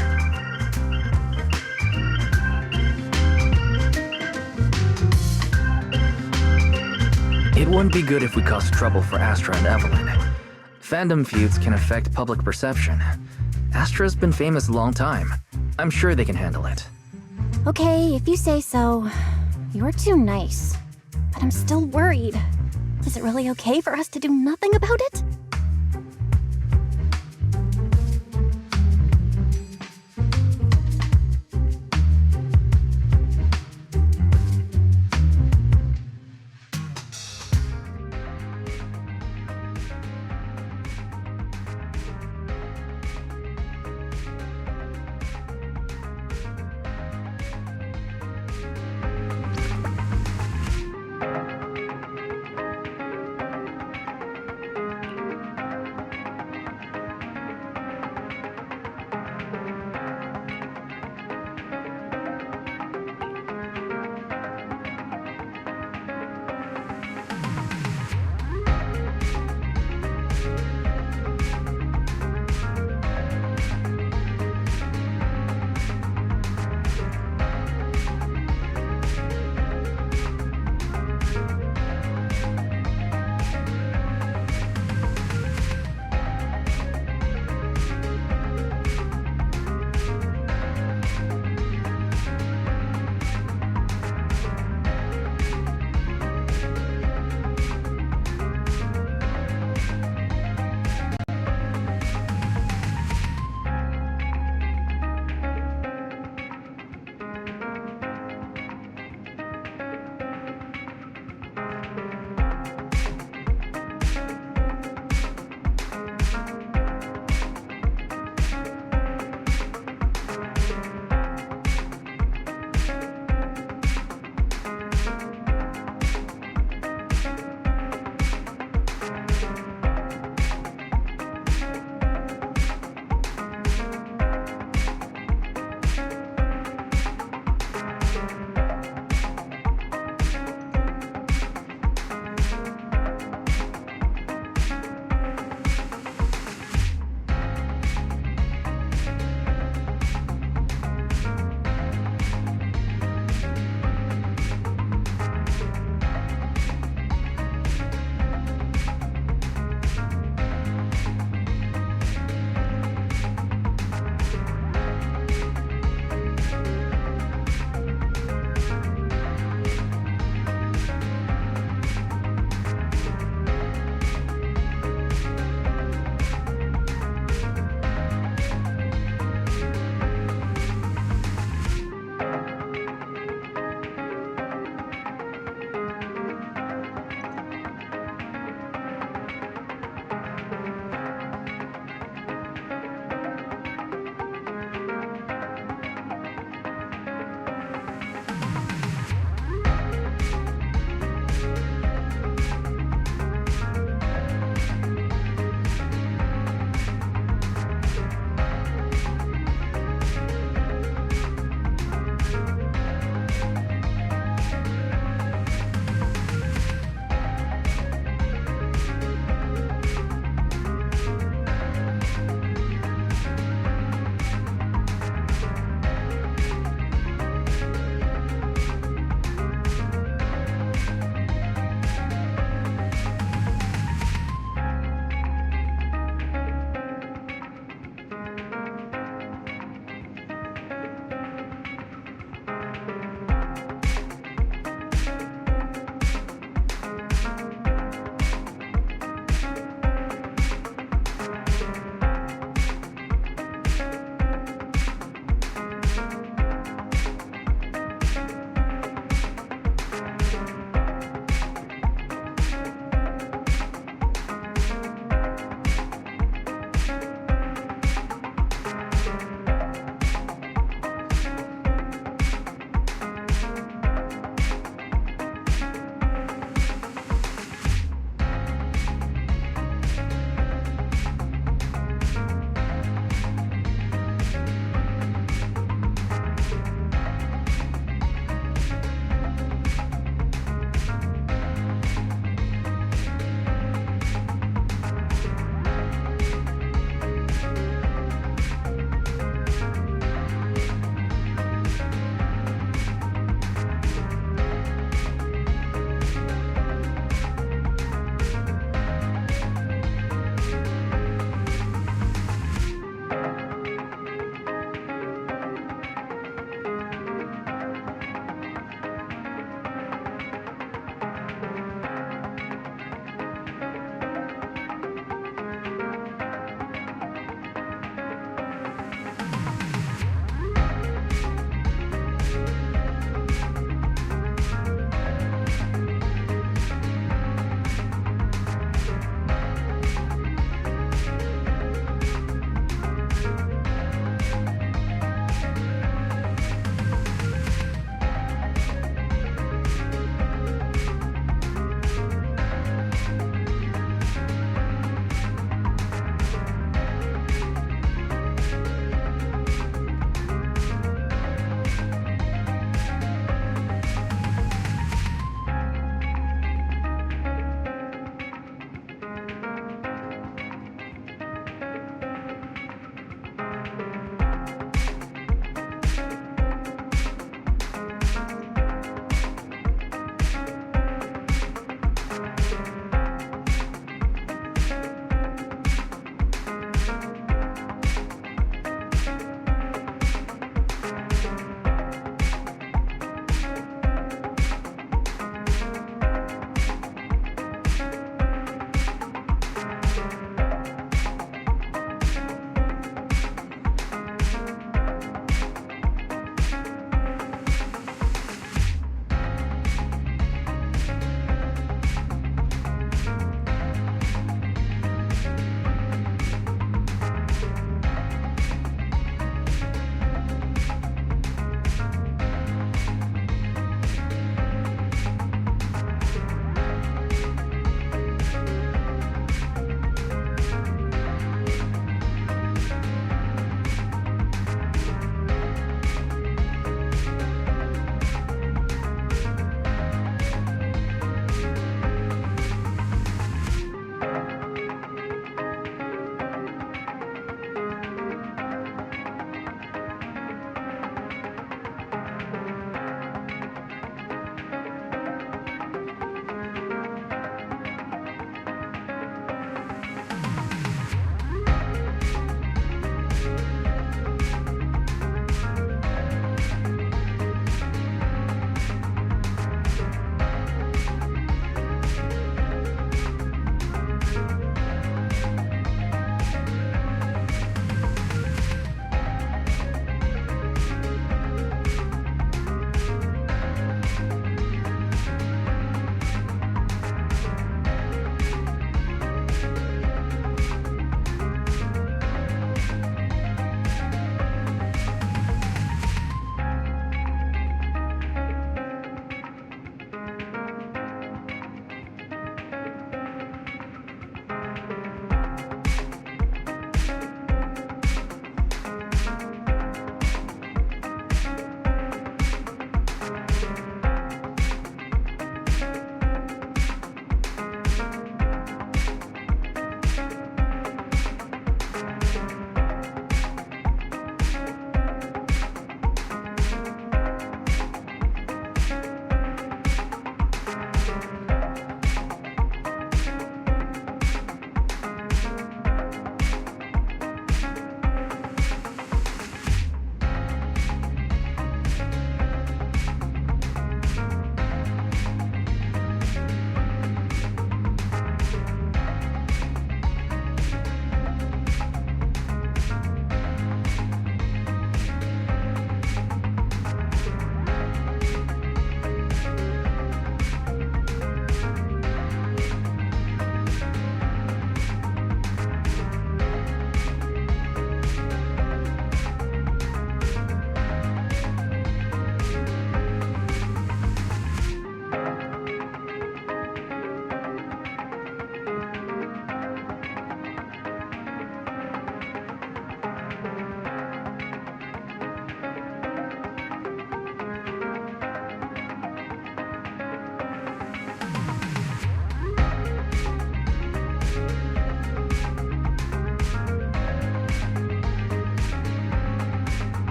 It wouldn't be good if we caused trouble for Astra and Evelyn. Fandom feuds can affect public perception. Astra's been famous a long time. I'm sure they can handle it. Okay, if you say so. You're too nice. But I'm still worried. Is it really okay for us to do nothing about it?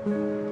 You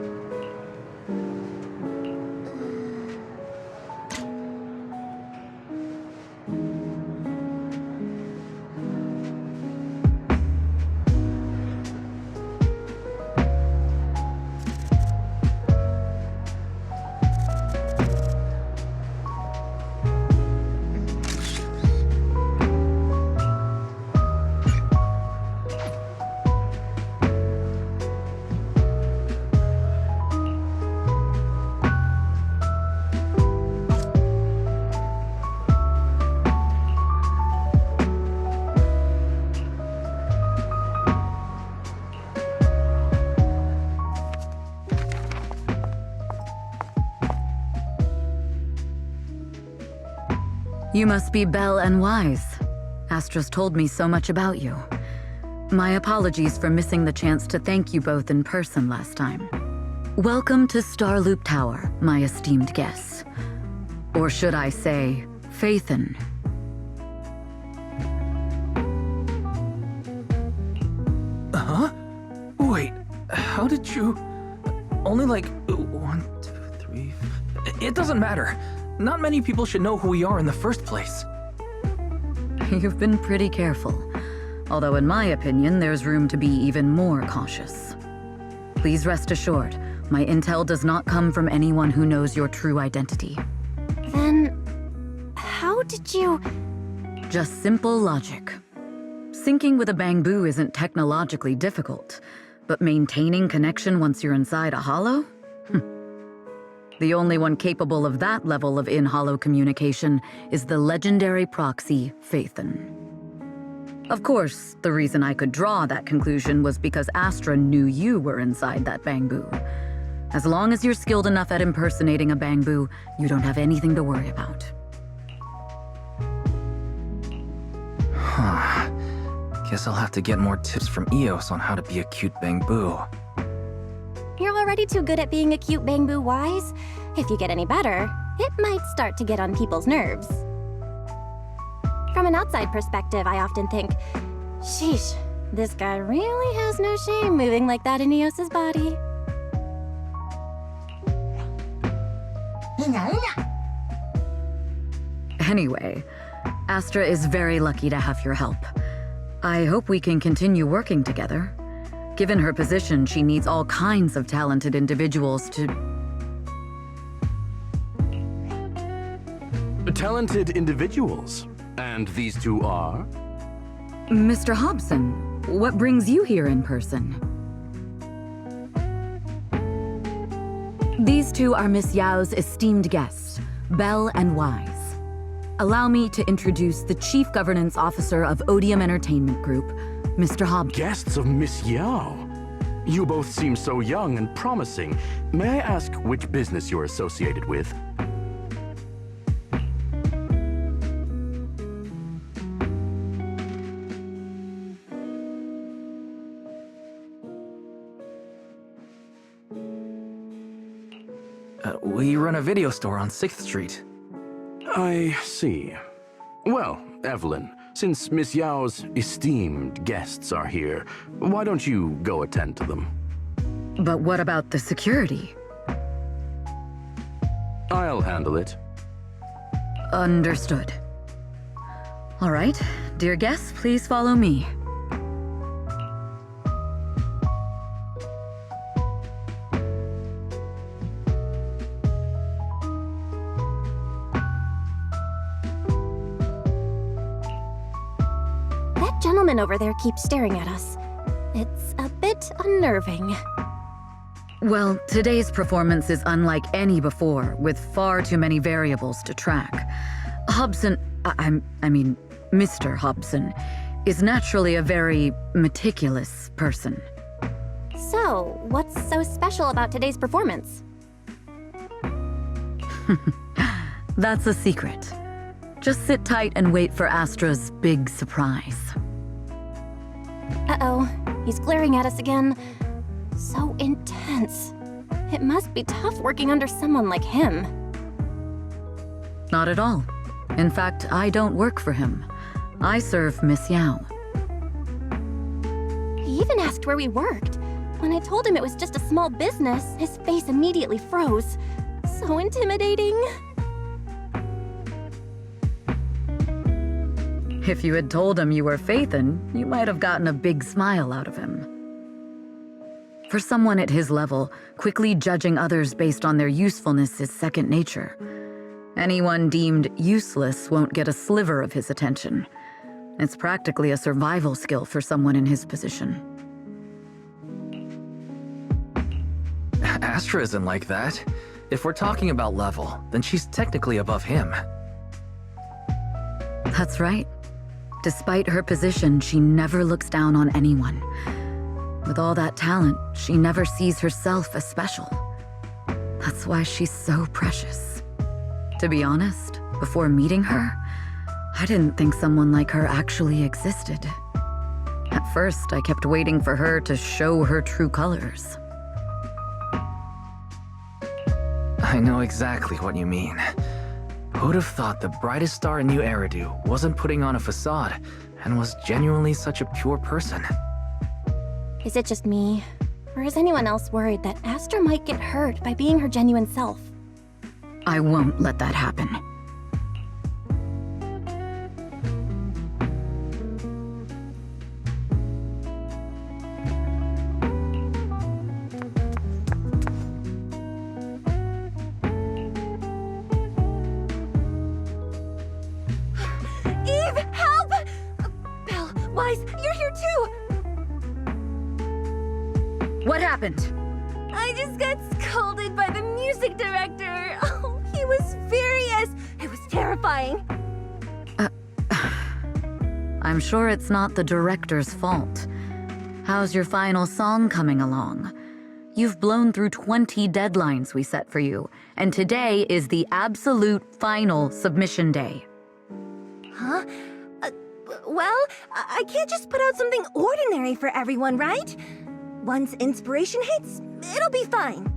must be Belle and Wise. Astra's told me so much about you. My apologies for missing the chance to thank you both in person last time. Welcome to Starloop Tower, my esteemed guests. Or should I say, Faithin. Huh? Wait, how did you... Only like 1, 2, 3... It doesn't matter. Not many people should know who we are in the first place. You've been pretty careful. Although in my opinion, there's room to be even more cautious. Please rest assured, my intel does not come from anyone who knows your true identity. Then, how did you... Just simple logic. Syncing with a bamboo isn't technologically difficult, but maintaining connection once you're inside a hollow? The only one capable of that level of in-hollow communication is the legendary proxy, Faithin. Of course, the reason I could draw that conclusion was because Astra knew you were inside that bamboo. As long as you're skilled enough at impersonating a bamboo, you don't have anything to worry about. Huh. Guess I'll have to get more tips from Eos on how to be a cute bamboo. You're already too good at being a cute bamboo, Wise. If you get any better, it might start to get on people's nerves. From an outside perspective, I often think, sheesh, this guy really has no shame moving like that in Eos's body. Anyway, Astra is very lucky to have your help. I hope we can continue working together. Given her position, she needs all kinds of talented individuals to... Talented individuals? And these two are? Mr. Hobson, what brings you here in person? These two are Miss Yao's esteemed guests, Belle and Wise. Allow me to introduce the Chief Governance Officer of Odium Entertainment Group, Mr. Hobson. Guests of Miss Yao? You both seem so young and promising. May I ask which business you're associated with? We run a video store on 6th Street. I see. Well, Evelyn, since Miss Yao's esteemed guests are here, why don't you go attend to them? But what about the security? I'll handle it. Understood. All right, dear guests, please follow me. That gentleman over there keeps staring at us. It's a bit unnerving. Well, today's performance is unlike any before, with far too many variables to track. Hobson, I mean, Mr. Hobson, is naturally a very meticulous person. So, what's so special about today's performance? That's a secret. Just sit tight and wait for Astra's big surprise. Uh-oh, he's glaring at us again. So intense. It must be tough working under someone like him. Not at all. In fact, I don't work for him. I serve Miss Yao. He even asked where we worked. When I told him it was just a small business, his face immediately froze. So intimidating. If you had told him you were Phaethon, you might have gotten a big smile out of him. For someone at his level, quickly judging others based on their usefulness is second nature. Anyone deemed useless won't get a sliver of his attention. It's practically a survival skill for someone in his position. Astra isn't like that. If we're talking about level, then she's technically above him. That's right. Despite her position, she never looks down on anyone. With all that talent, she never sees herself as special. That's why she's so precious. To be honest, before meeting her, I didn't think someone like her actually existed. At first, I kept waiting for her to show her true colors. I know exactly what you mean. Who'd have thought the brightest star in New Eridu wasn't putting on a facade and was genuinely such a pure person? Is it just me? Or is anyone else worried that Astra might get hurt by being her genuine self? I won't let that happen. Eve, help! Belle, Wise, you're here too! What happened? I just got scolded by the music director. Oh, he was furious. It was terrifying. I'm sure it's not the director's fault. How's your final song coming along? You've blown through 20 deadlines we set for you, and today is the absolute final submission day. Huh? Well, I can't just put out something ordinary for everyone, right? Once inspiration hits, it'll be fine.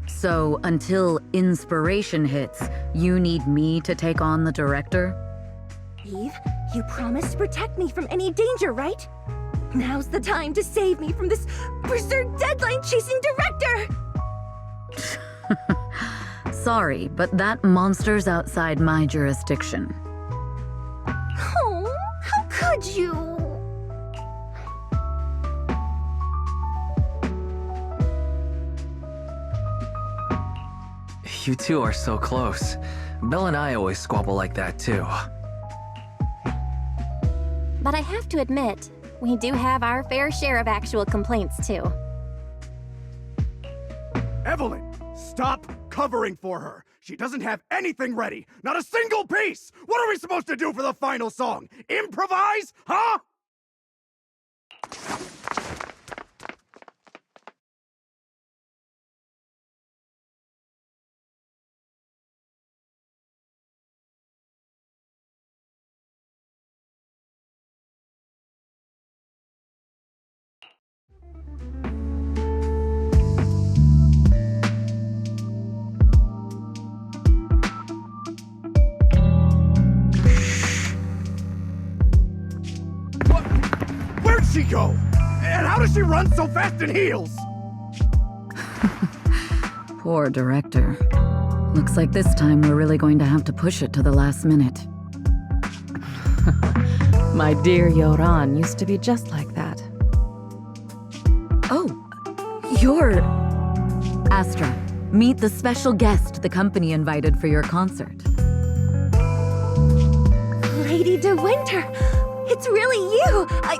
So, until inspiration hits, you need me to take on the director? Eve, you promised to protect me from any danger, right? Now's the time to save me from this berserk deadline-chasing director! Sorry, but that monster's outside my jurisdiction. Oh, how could you? You two are so close. Belle and I always squabble like that too. But I have to admit, we do have our fair share of actual complaints too. Evelyn, stop covering for her. She doesn't have anything ready. Not a single piece. What are we supposed to do for the final song? Improvise? Huh? Where'd she go? And how does she run so fast in heels? Poor director. Looks like this time we're really going to have to push it to the last minute. My dear Yoran used to be just like that. Oh, you're... Astra, meet the special guest the company invited for your concert. Lady De Winter, it's really you! I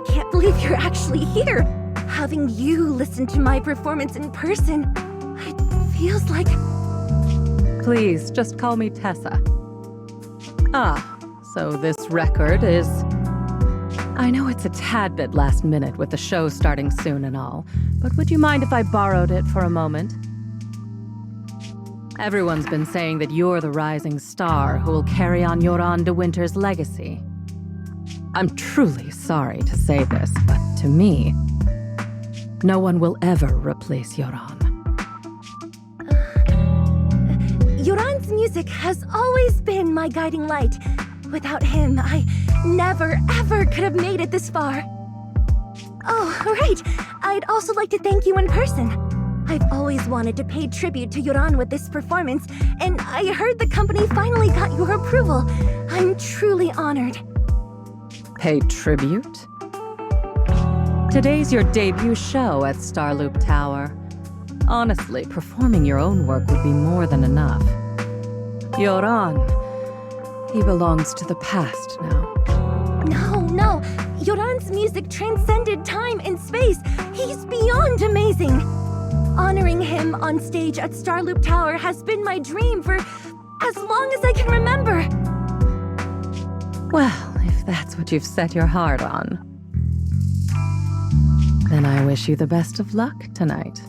can't believe you're actually here. Having you listen to my performance in person, it feels like... Please, just call me Tessa. Ah, so this record is... I know it's a tad bit last minute with the show starting soon and all, but would you mind if I borrowed it for a moment? Everyone's been saying that you're the rising star who will carry on Yoran De Winter's legacy. I'm truly sorry to say this, but to me, no one will ever replace Yoran. Yoran's music has always been my guiding light. Without him, I never, ever could have made it this far. Oh, right. I'd also like to thank you in person. I've always wanted to pay tribute to Yoran with this performance, and I heard the company finally got your approval. I'm truly honored. Pay tribute? Today's your debut show at Starloop Tower. Honestly, performing your own work would be more than enough. Yoran, he belongs to the past now. No. Yoran's music transcended time and space. He's beyond amazing. Honoring him on stage at Starloop Tower has been my dream for as long as I can remember. Well, if that's what you've set your heart on, then I wish you the best of luck tonight.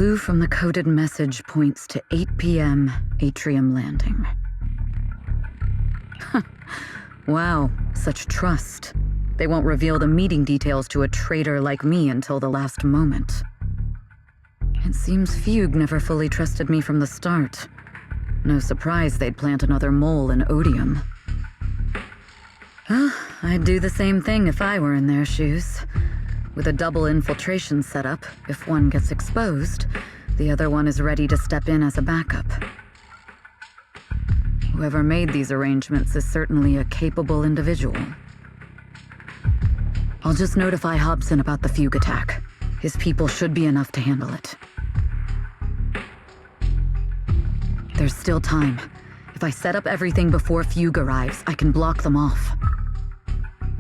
clue from the coded message points to 8 p.m. Atrium Landing. Wow, such trust. They won't reveal the meeting details to a traitor like me until the last moment. It seems Fugue never fully trusted me from the start. No surprise they'd plant another mole in Odium. I'd do the same thing if I were in their shoes. With a double infiltration setup, if one gets exposed, the other one is ready to step in as a backup. Whoever made these arrangements is certainly a capable individual. I'll just notify Hobson about the Fugue attack. His people should be enough to handle it. There's still time. If I set up everything before Fugue arrives, I can block them off.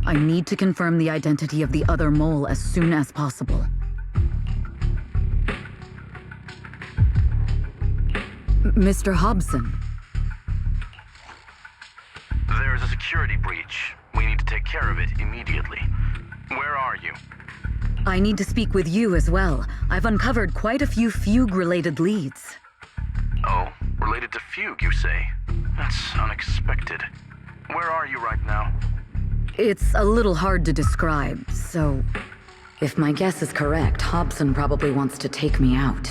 I need to confirm the identity of the other mole as soon as possible. Mr. Hobson. There's a security breach. We need to take care of it immediately. Where are you? I need to speak with you as well. I've uncovered quite a few Fugue-related leads. Oh, related to Fugue, you say? That's unexpected. Where are you right now? It's a little hard to describe, so... If my guess is correct, Hobson probably wants to take me out.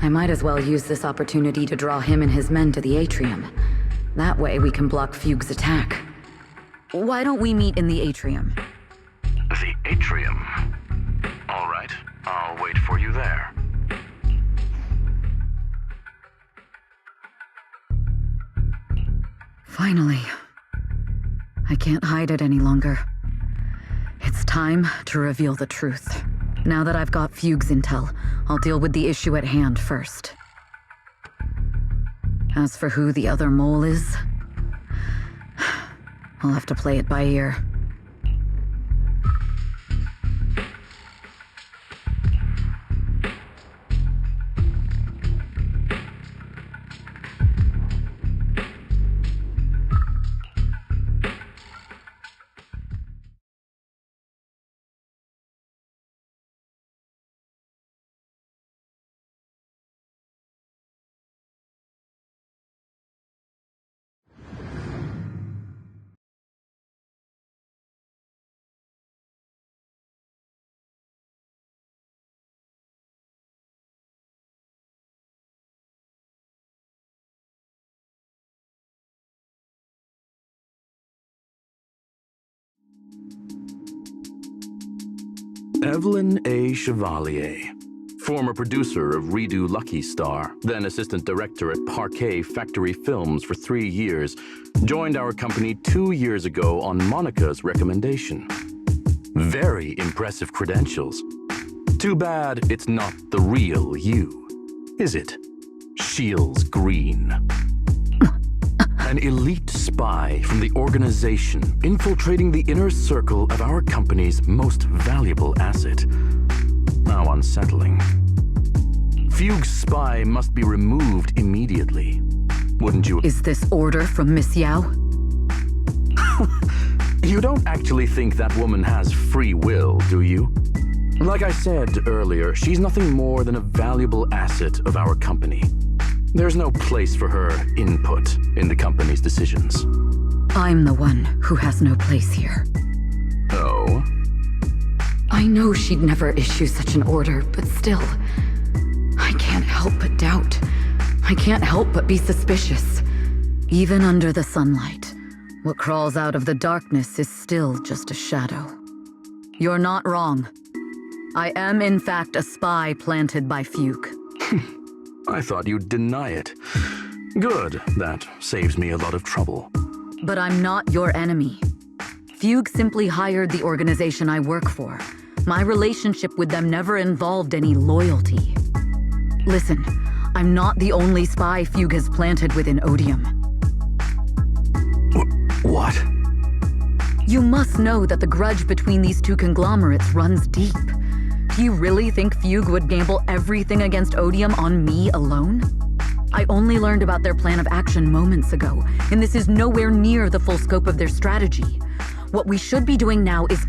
I might as well use this opportunity to draw him and his men to the atrium. That way we can block Fugue's attack. Why don't we meet in the atrium? The atrium? All right, I'll wait for you there. Finally. I can't hide it any longer. It's time to reveal the truth. Now that I've got Fugue's intel, I'll deal with the issue at hand first. As for who the other mole is, I'll have to play it by ear. Evelyn A. Chevalier, former producer of Redo Lucky Star, then assistant director at Parquet Factory Films for 3 years, joined our company 2 years ago on Monica's recommendation. Very impressive credentials. Too bad it's not the real you, is it? Shields Green. An elite spy from the organization infiltrating the inner circle of our company's most valuable asset. How unsettling. Fugue's spy must be removed immediately. Wouldn't you? Is this order from Miss Yao? You don't actually think that woman has free will, do you? Like I said earlier, she's nothing more than a valuable asset of our company. There's no place for her input in the company's decisions. I'm the one who has no place here. Oh? I know she'd never issue such an order, but still, I can't help but doubt. I can't help but be suspicious. Even under the sunlight, what crawls out of the darkness is still just a shadow. You're not wrong. I am in fact a spy planted by Fugue. I thought you'd deny it. Good, that saves me a lot of trouble. But I'm not your enemy. Fugue simply hired the organization I work for. My relationship with them never involved any loyalty. Listen, I'm not the only spy Fugue has planted within Odium. What? You must know that the grudge between these two conglomerates runs deep. Do you really think Fugue would gamble everything against Odium on me alone? I only learned about their plan of action moments ago, and this is nowhere near the full scope of their strategy. What we should be doing now is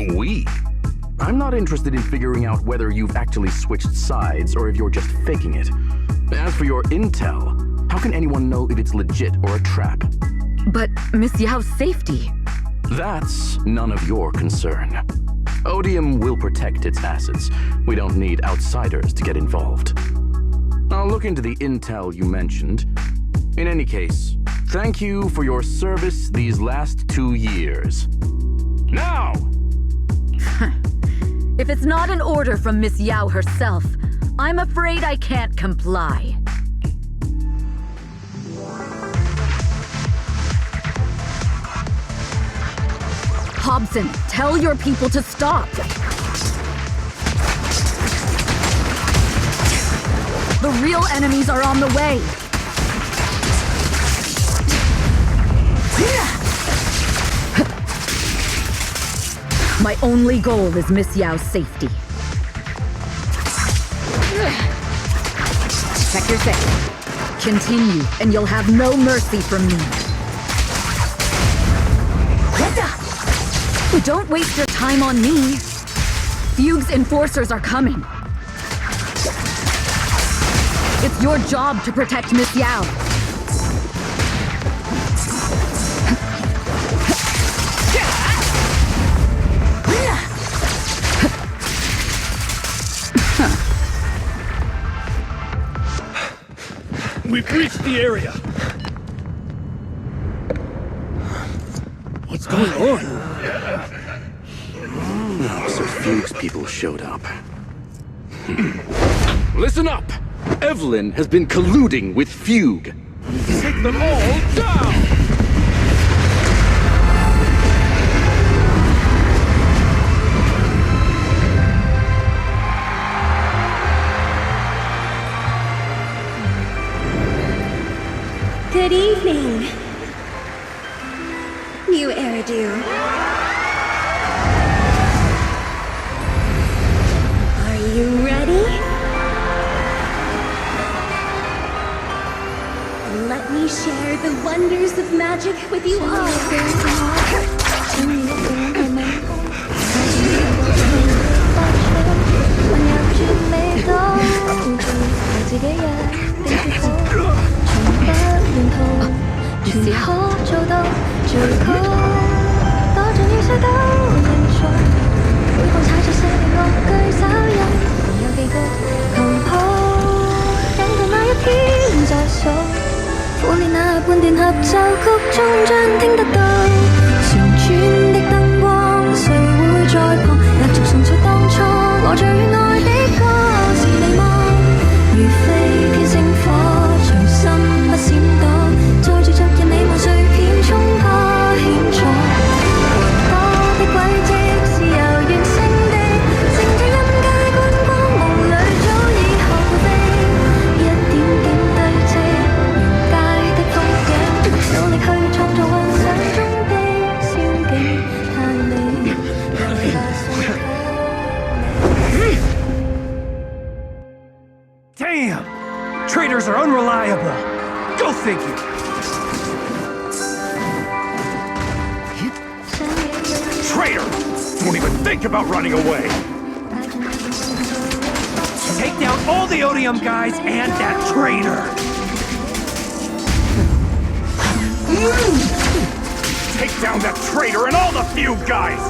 We? I'm not interested in figuring out whether you've actually switched sides or if you're just faking it. As for your intel, how can anyone know if it's legit or a trap? But Miss Yao's safety. That's none of your concern. Odium will protect its assets. We don't need outsiders to get involved. I'll look into the intel you mentioned. In any case, thank you for your service these last 2 years. Now! If it's not an order from Miss Yao herself, I'm afraid I can't comply. Hobson, tell your people to stop. The real enemies are on the way. My only goal is Miss Yao's safety. Check your safe. Continue, and you'll have no mercy from me. Don't waste your time on me. Fugue's enforcers are coming. It's your job to protect Miss Yao. We've reached the area. What's going on? So Fugue's people showed up. Listen up! Evelyn has been colluding with Fugue. Take them all down! Good evening, New Eridu. Are you ready? Let me share the wonders of magic with you all. Damn! Traitors are unreliable! Go figure! Traitor! Don't even think about running away! Take down all the Odium guys and that traitor! Take down that traitor and all the Fugue guys!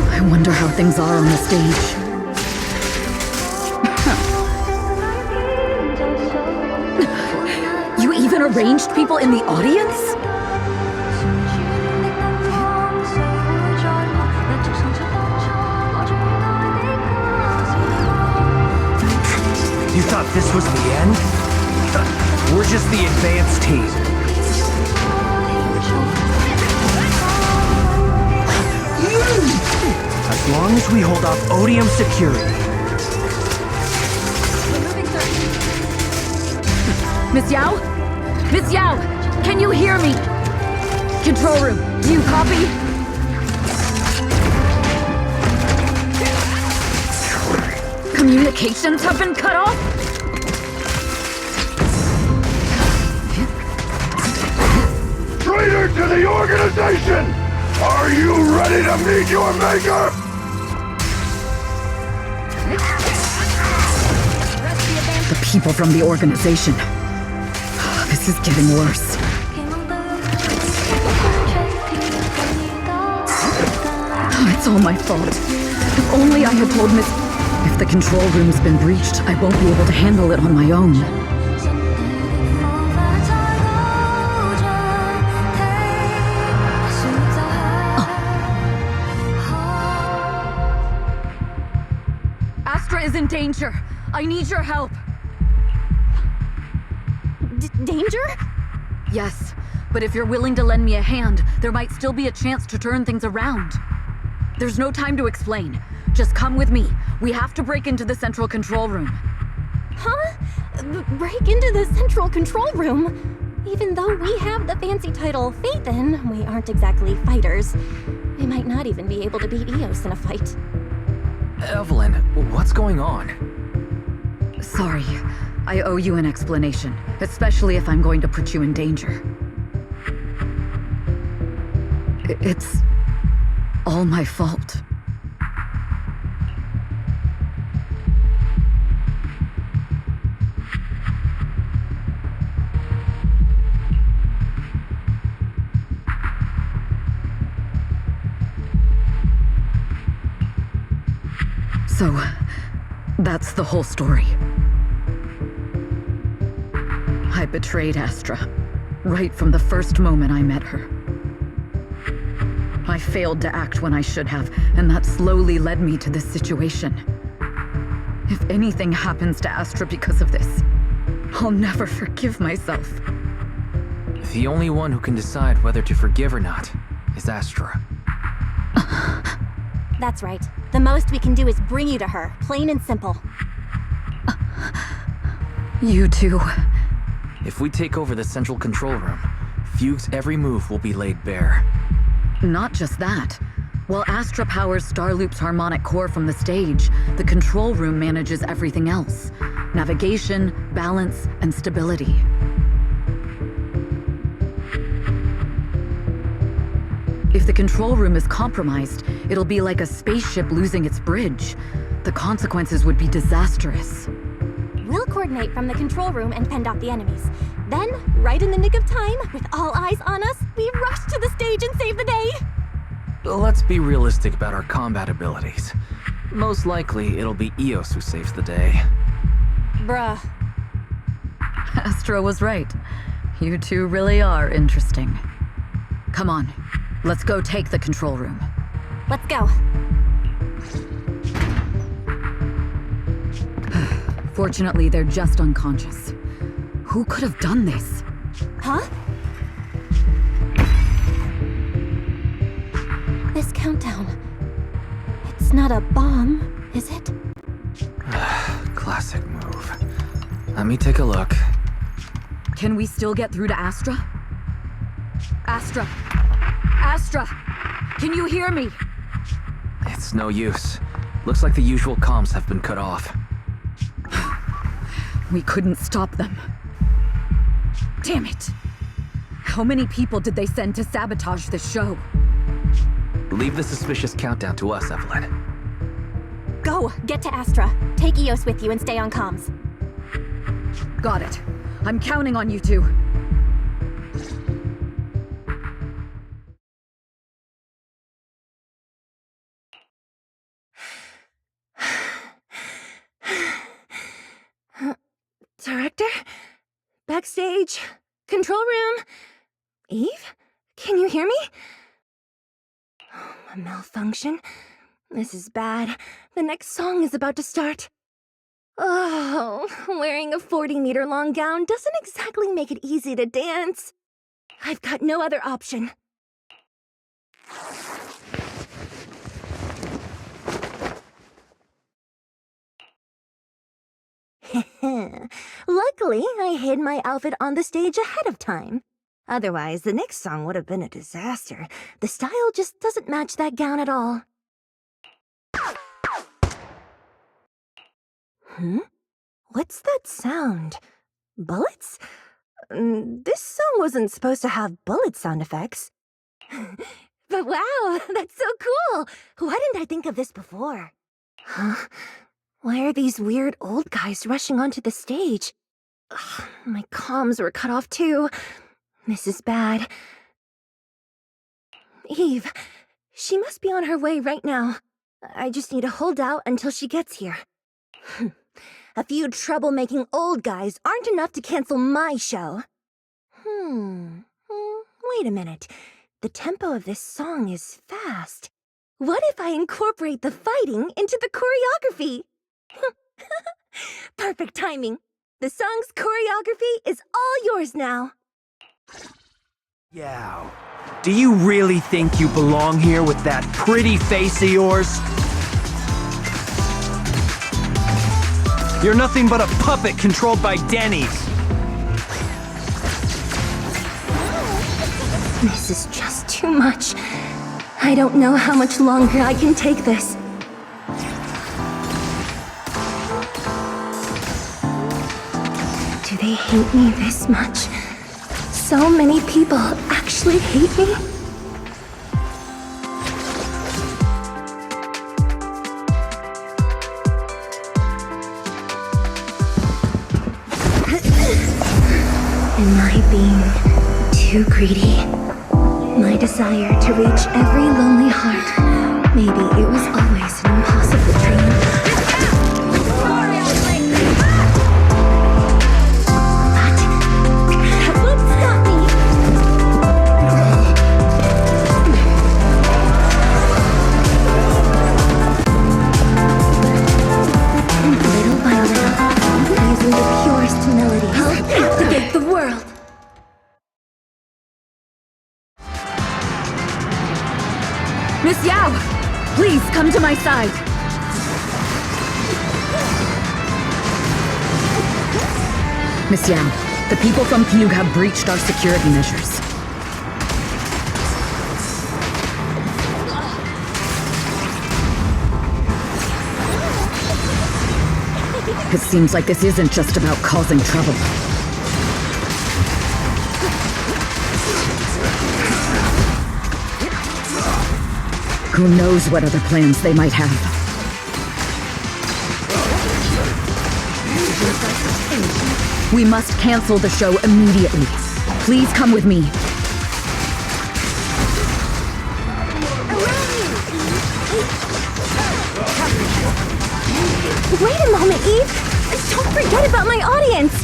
I wonder how things are on the stage. You even arranged people in the audience? You thought this was the end? We're just the advanced team. As long as we hold off Odium security. Miss Yao? Miss Yao! Can you hear me? Control room, do you copy? Communications have been cut off? Traitor to the organization! Are you ready to meet your maker? The people from the organization. This is getting worse. It's all my fault. If only I had told Miss... If the control room's been breached, I won't be able to handle it on my own. Astra is in danger. I need your help. Danger? Yes, but if you're willing to lend me a hand, there might still be a chance to turn things around. There's no time to explain. Just come with me. We have to break into the central control room. Huh? Break into the central control room? Even though we have the fancy title Phaethon, we aren't exactly fighters. We might not even be able to beat Eos in a fight. Evelyn, what's going on? Sorry. I owe you an explanation, especially if I'm going to put you in danger. It's all my fault. So, that's the whole story. I betrayed Astra, right from the first moment I met her. I failed to act when I should have, and that slowly led me to this situation. If anything happens to Astra because of this, I'll never forgive myself. The only one who can decide whether to forgive or not is Astra. That's right. The most we can do is bring you to her, plain and simple. You too. If we take over the central control room, Fugue's every move will be laid bare. Not just that. While Astra powers Starloop's harmonic core from the stage, the control room manages everything else. Navigation, balance, and stability. If the control room is compromised, it'll be like a spaceship losing its bridge. The consequences would be disastrous. We'll coordinate from the control room and fend off the enemies. Then, right in the nick of time, with all eyes on us, we rush to the stage and save the day! Let's be realistic about our combat abilities. Most likely, it'll be Eos who saves the day. Bruh. Astra was right. You two really are interesting. Come on, let's go take the control room. Let's go. Fortunately, they're just unconscious. Who could have done this? Huh? This countdown. It's not a bomb, is it? Classic move. Let me take a look. Can we still get through to Astra? Astra! Astra! Can you hear me? It's no use. Looks like the usual comms have been cut off. We couldn't stop them. Damn it! How many people did they send to sabotage this show? Leave the suspicious countdown to us, Evelyn. Go! Get to Astra. Take Eos with you and stay on comms. Got it. I'm counting on you two. Director? Backstage? Control room? Eve? Can you hear me? A malfunction? This is bad. The next song is about to start. Oh, wearing a 40-meter long gown doesn't exactly make it easy to dance. I've got no other option. Luckily, I hid my outfit on the stage ahead of time. Otherwise, the next song would have been a disaster. The style just doesn't match that gown at all. What's that sound? Bullets? This song wasn't supposed to have bullet sound effects. But wow, that's so cool! Why didn't I think of this before? Huh? Why are these weird old guys rushing onto the stage? Ugh, my comms were cut off too. This is bad. Eve, she must be on her way right now. I just need to hold out until she gets here. A few troublemaking old guys aren't enough to cancel my show. Wait a minute. The tempo of this song is fast. What if I incorporate the fighting into the choreography? Perfect timing. The song's choreography is all yours now. Yeah. Do you really think you belong here with that pretty face of yours? You're nothing but a puppet controlled by Denny's. This is just too much. I don't know how much longer I can take this. Do they hate me this much? So many people actually hate me? Am I being too greedy? My desire to reach every lonely heart. Maybe it was always an impossible dream. Miss Yao! Please, come to my side! Miss Yao, the people from Fugue have breached our security measures. It seems like this isn't just about causing trouble. Who knows what other plans they might have. We must cancel the show immediately. Please come with me. Wait a moment, Eve! Don't forget about my audience!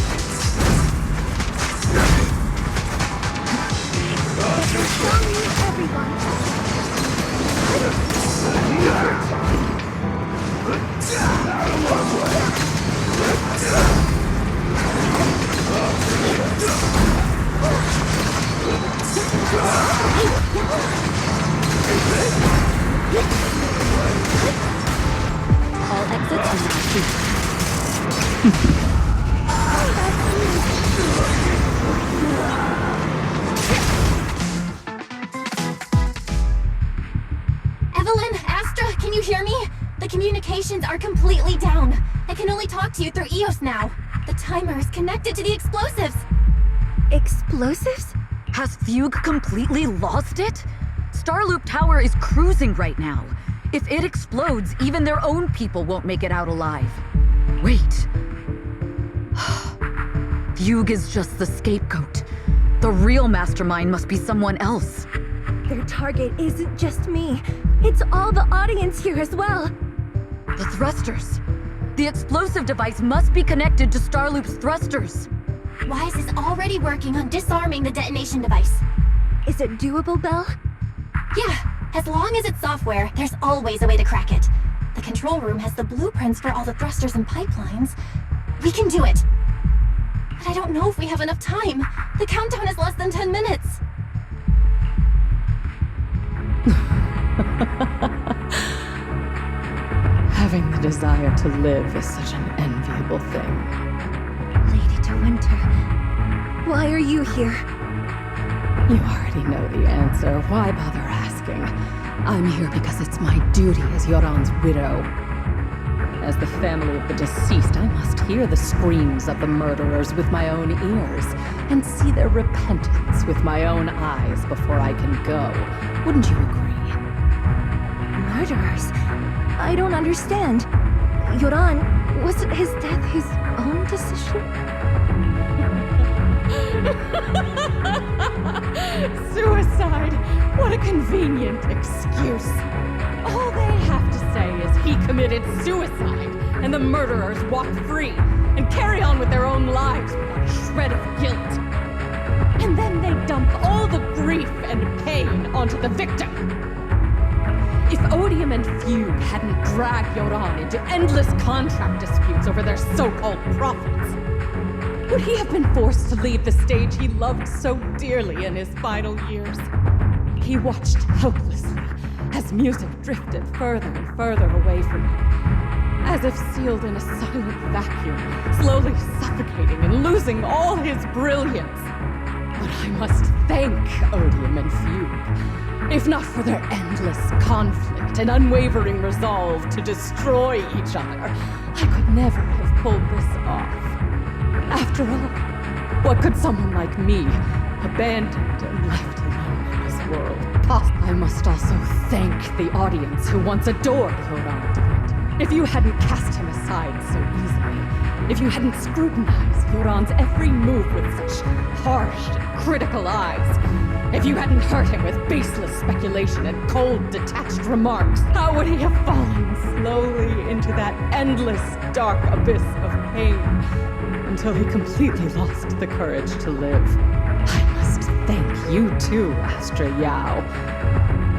All exits are now free. Evelyn, Astra, can you hear me? The communications are completely down. I can only talk to you through EOS now. The timer is connected to the explosives. Explosives? Has Fugue completely lost it? Starloop Tower is cruising right now. If it explodes, even their own people won't make it out alive. Wait. Fugue is just the scapegoat. The real mastermind must be someone else. Their target isn't just me. It's all the audience here as well. The thrusters. The explosive device must be connected to Starloop's thrusters. Wise is already working on disarming the detonation device. Is it doable, Belle? Yeah. As long as it's software, there's always a way to crack it. The control room has the blueprints for all the thrusters and pipelines. We can do it. But I don't know if we have enough time. The countdown is less than 10 minutes. Having the desire to live is such an enviable thing. Lady De Winter, why are you here? You already know the answer. Why bother asking? I'm here because it's my duty as Yoran's widow. As the family of the deceased, I must hear the screams of the murderers with my own ears and see their repentance with my own eyes before I can go. Wouldn't you agree? Murderers? I don't understand. Yoran, was his death his own decision? Suicide! What a convenient excuse. All they have to say is he committed suicide, and the murderers walk free and carry on with their own lives without a shred of guilt. And then they dump all the grief and pain onto the victim. If Odium and Fugue hadn't dragged Yoran into endless contract disputes over their so-called profits, would he have been forced to leave the stage he loved so dearly in his final years? He watched helplessly as music drifted further and further away from him, as if sealed in a silent vacuum, slowly suffocating and losing all his brilliance. But I must thank Odium and Fugue, if not for their endless conflict and unwavering resolve to destroy each other. I could never have pulled this off. After all, what could someone like me, abandoned and left alone in this world, I must also thank the audience who once adored Yoran DeWitt. If you hadn't cast him aside so easily, if you hadn't scrutinized Yoran's every move with such harsh and critical eyes, if you hadn't hurt him with baseless speculation and cold, detached remarks, how would he have fallen slowly into that endless, dark abyss of pain until he completely lost the courage to live? I must thank you too, Astra Yao.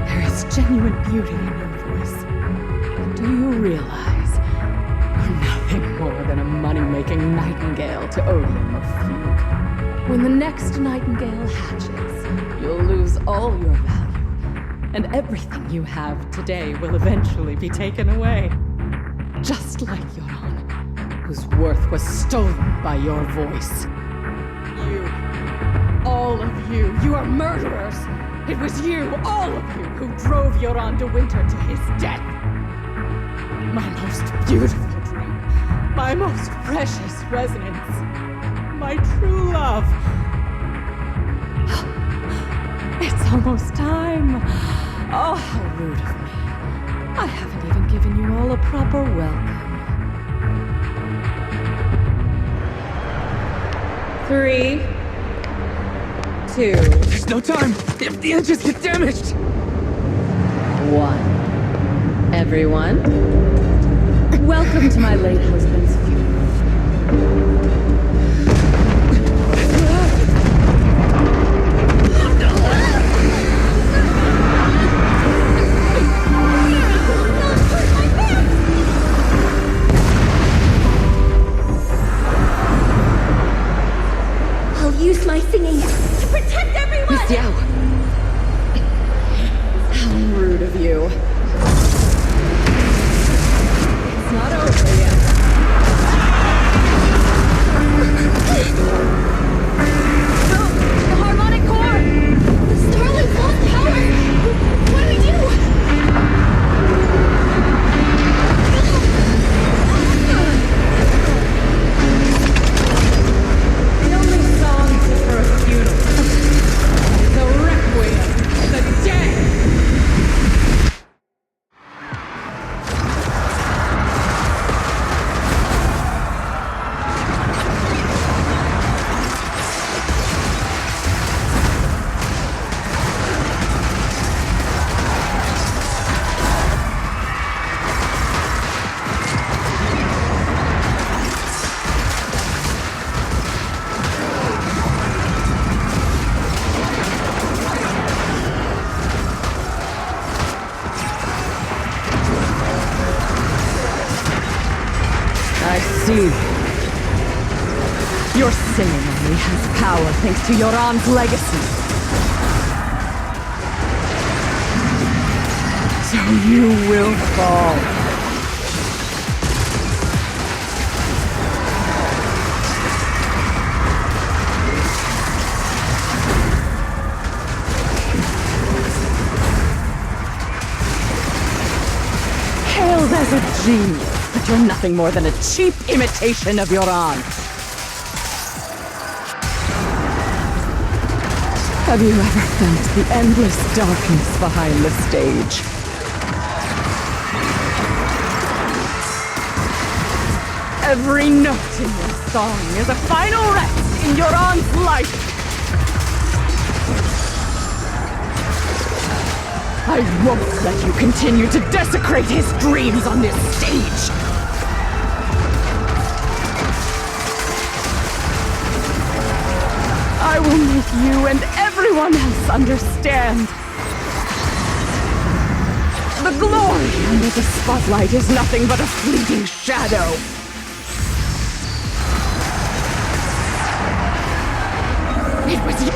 There is genuine beauty in your voice. But do you realize you're nothing more than a money-making nightingale to Odium or Fugue? When the next nightingale hatches, you'll lose all your value, and everything you have today will eventually be taken away. Just like Yoran, whose worth was stolen by your voice. You, all of you, you are murderers! It was you, all of you, who drove Yoran de Winter to his death! My most beautiful dream, my most precious resonance, my true love. It's almost time. Oh, how rude of me. I haven't even given you all a proper welcome. 3, 2. There's no time! If the engines get damaged! 1. Everyone, welcome to my late husband's funeral. I'll use my singing to protect everyone! Miss Yao! How rude of you. It's not over yet. The harmonic core! The Starlink's lost power! What do we do? The only song for a funeral is the requiem of the dead! I see. Your singing only has power thanks to Yoran's legacy. So you will fall. Hailed as a genius, that you're nothing more than a cheap imitation of Yoran. Have you ever felt the endless darkness behind the stage? Every note in your song is a final rest in Yoran's life. I won't let you continue to desecrate his dreams on this stage! I will make you and everyone else understand. The glory under the spotlight is nothing but a fleeting shadow. It was you.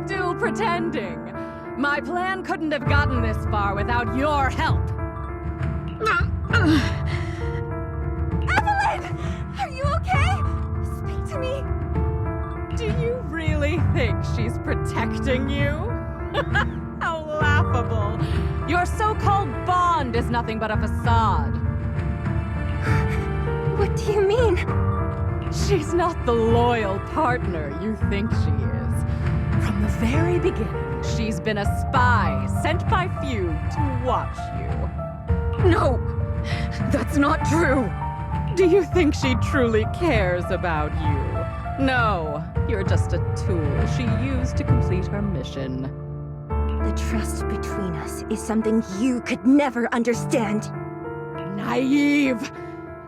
Still pretending. My plan couldn't have gotten this far without your help. Evelyn! Are you okay? Speak to me. Do you really think she's protecting you? How laughable. Your so-called bond is nothing but a facade. What do you mean? She's not the loyal partner you think she is. From the very beginning, she's been a spy sent by few to watch you. No! That's not true! Do you think she truly cares about you? No, you're just a tool she used to complete her mission. The trust between us is something you could never understand. Naive!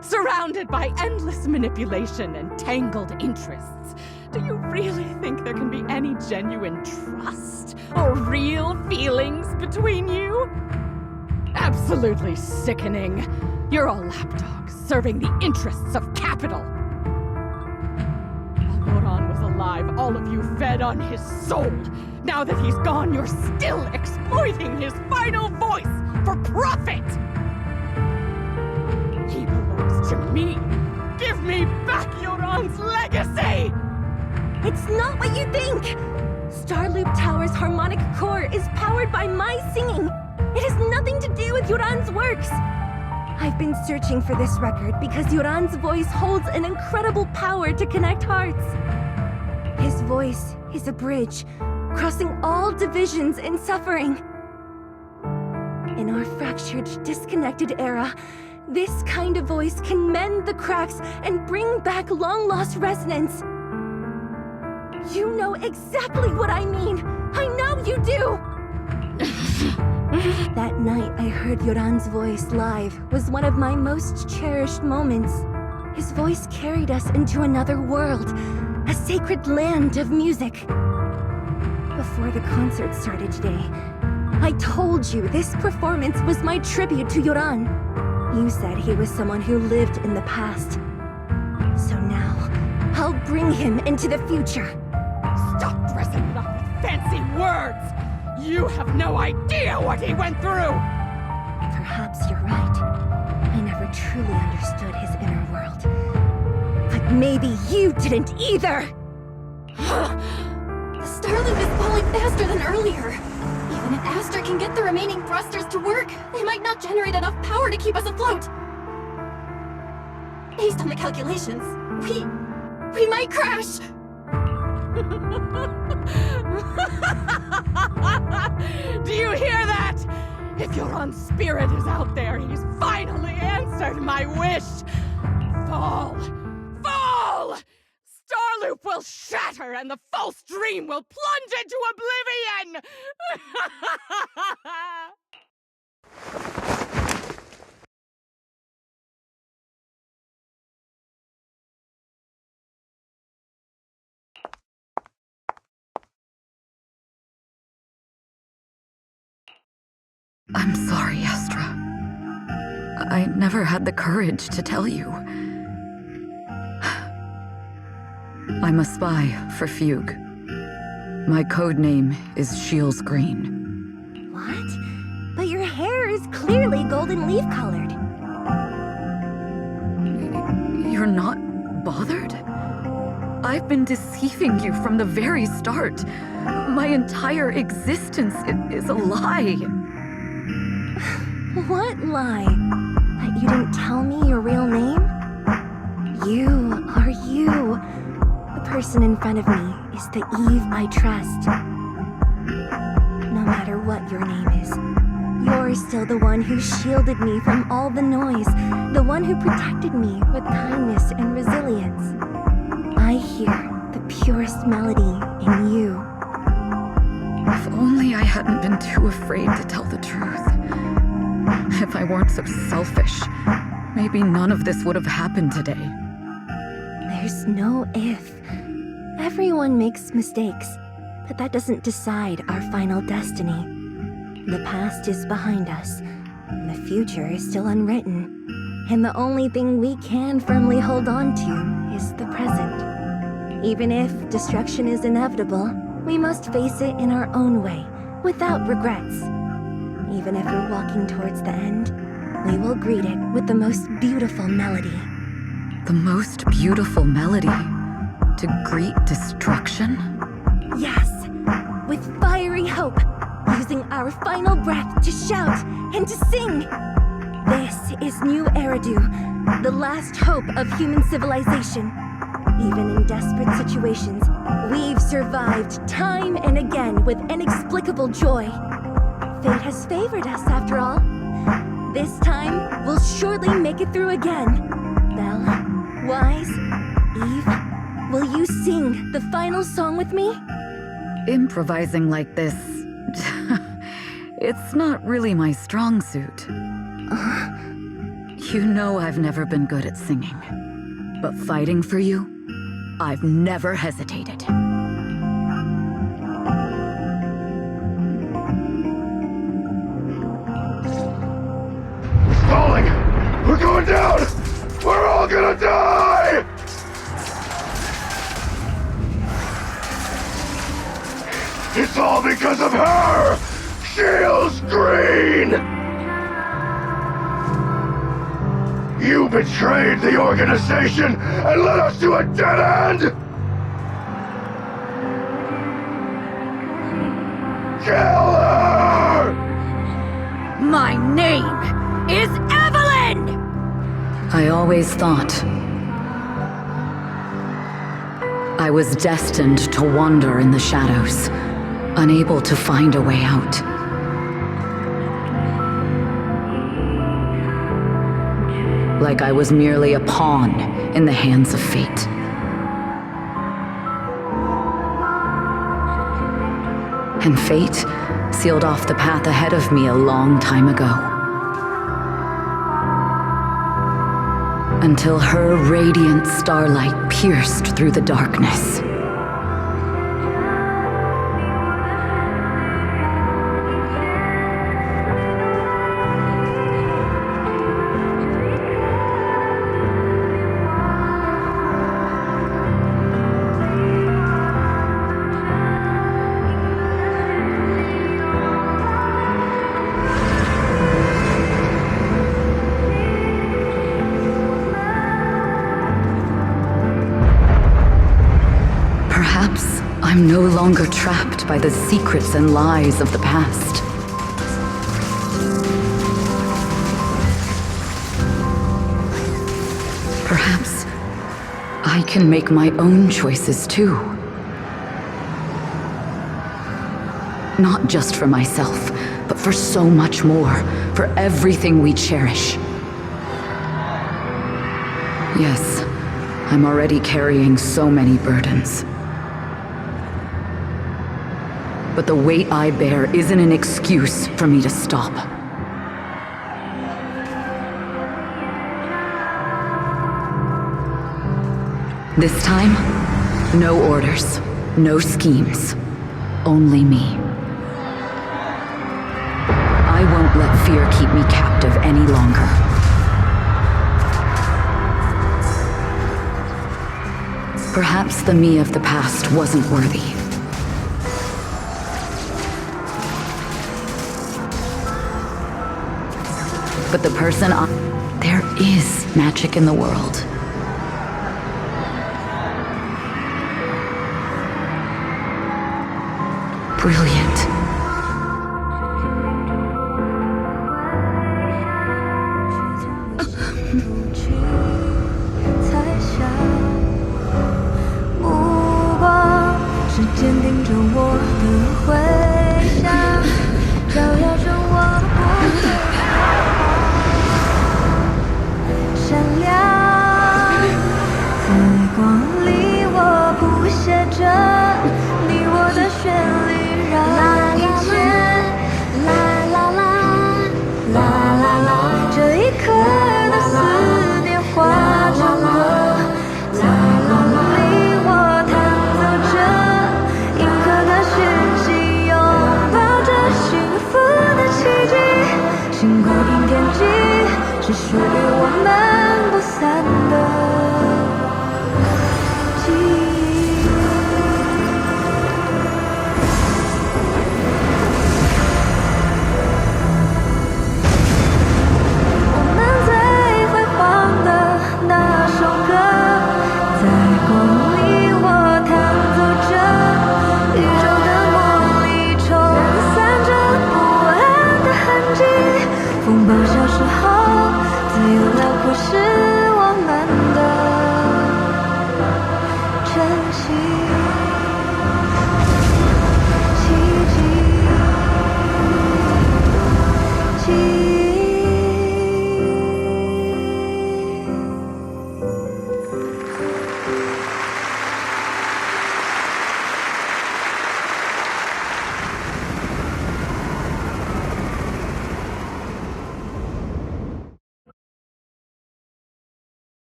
Surrounded by endless manipulation and tangled interests. Do you really think there can be any genuine trust or real feelings between you? Absolutely sickening. You're all lapdogs serving the interests of capital. While Yoran was alive, all of you fed on his soul. Now that he's gone, you're still exploiting his final voice for profit! He belongs to me! Give me back Yoran's legacy! It's not what you think! Starloop Tower's harmonic core is powered by my singing! It has nothing to do with Yoran's works! I've been searching for this record because Yoran's voice holds an incredible power to connect hearts. His voice is a bridge, crossing all divisions and suffering. In our fractured, disconnected era, this kind of voice can mend the cracks and bring back long-lost resonance. You know exactly what I mean! I know you do! That night I heard Yoran's voice live was one of my most cherished moments. His voice carried us into another world, a sacred land of music. Before the concert started today, I told you this performance was my tribute to Yoran. You said he was someone who lived in the past. So now, I'll bring him into the future. Stop dressing it up with fancy words! You have no idea what he went through! Perhaps you're right. I never truly understood his inner world. But maybe you didn't either! The Starloop is falling faster than earlier. Even if Aster can get the remaining thrusters to work, they might not generate enough power to keep us afloat. Based on the calculations, we might crash! Do you hear that? If Yoran's spirit is out there, he's finally answered my wish! Fall! Fall! Starloop will shatter and the false dream will plunge into oblivion! I'm sorry, Astra. I never had the courage to tell you. I'm a spy for Fugue. My code name is Shields Green. What? But your hair is clearly golden leaf colored. You're not bothered? I've been deceiving you from the very start. My entire existence is a lie. What lie? That you didn't tell me your real name? You are you. The person in front of me is the Eve I trust. No matter what your name is, you're still the one who shielded me from all the noise, the one who protected me with kindness and resilience. I hear the purest melody in you. If only I hadn't been too afraid to tell the truth. If I weren't so selfish, maybe none of this would have happened today. There's no if. Everyone makes mistakes, but that doesn't decide our final destiny. The past is behind us, and the future is still unwritten. And the only thing we can firmly hold on to is the present. Even if destruction is inevitable, we must face it in our own way, without regrets. Even if we're walking towards the end, we will greet it with the most beautiful melody. The most beautiful melody? To greet destruction? Yes, with fiery hope, using our final breath to shout and to sing. This is New Eridu, the last hope of human civilization. Even in desperate situations, we've survived time and again with inexplicable joy. Fate has favored us after all. This time, we'll surely make it through again. Belle, Wise, Eve, will you sing the final song with me? Improvising like this... it's not really my strong suit. You know I've never been good at singing. But fighting for you, I've never hesitated. Falling! We're going down! We're all gonna die! It's all because of her! Shield's green! You betrayed the organization and led us to a dead end! Kill her! My name is Evelyn! I always thought I was destined to wander in the shadows, unable to find a way out. Like I was merely a pawn in the hands of fate. And fate sealed off the path ahead of me a long time ago. Until her radiant starlight pierced through the darkness. I'm no longer trapped by the secrets and lies of the past. Perhaps I can make my own choices too. Not just for myself, but for so much more, for everything we cherish. Yes, I'm already carrying so many burdens. But the weight I bear isn't an excuse for me to stop. This time, no orders, no schemes, only me. I won't let fear keep me captive any longer. Perhaps the me of the past wasn't worthy. But the person there is magic in the world. brilliant.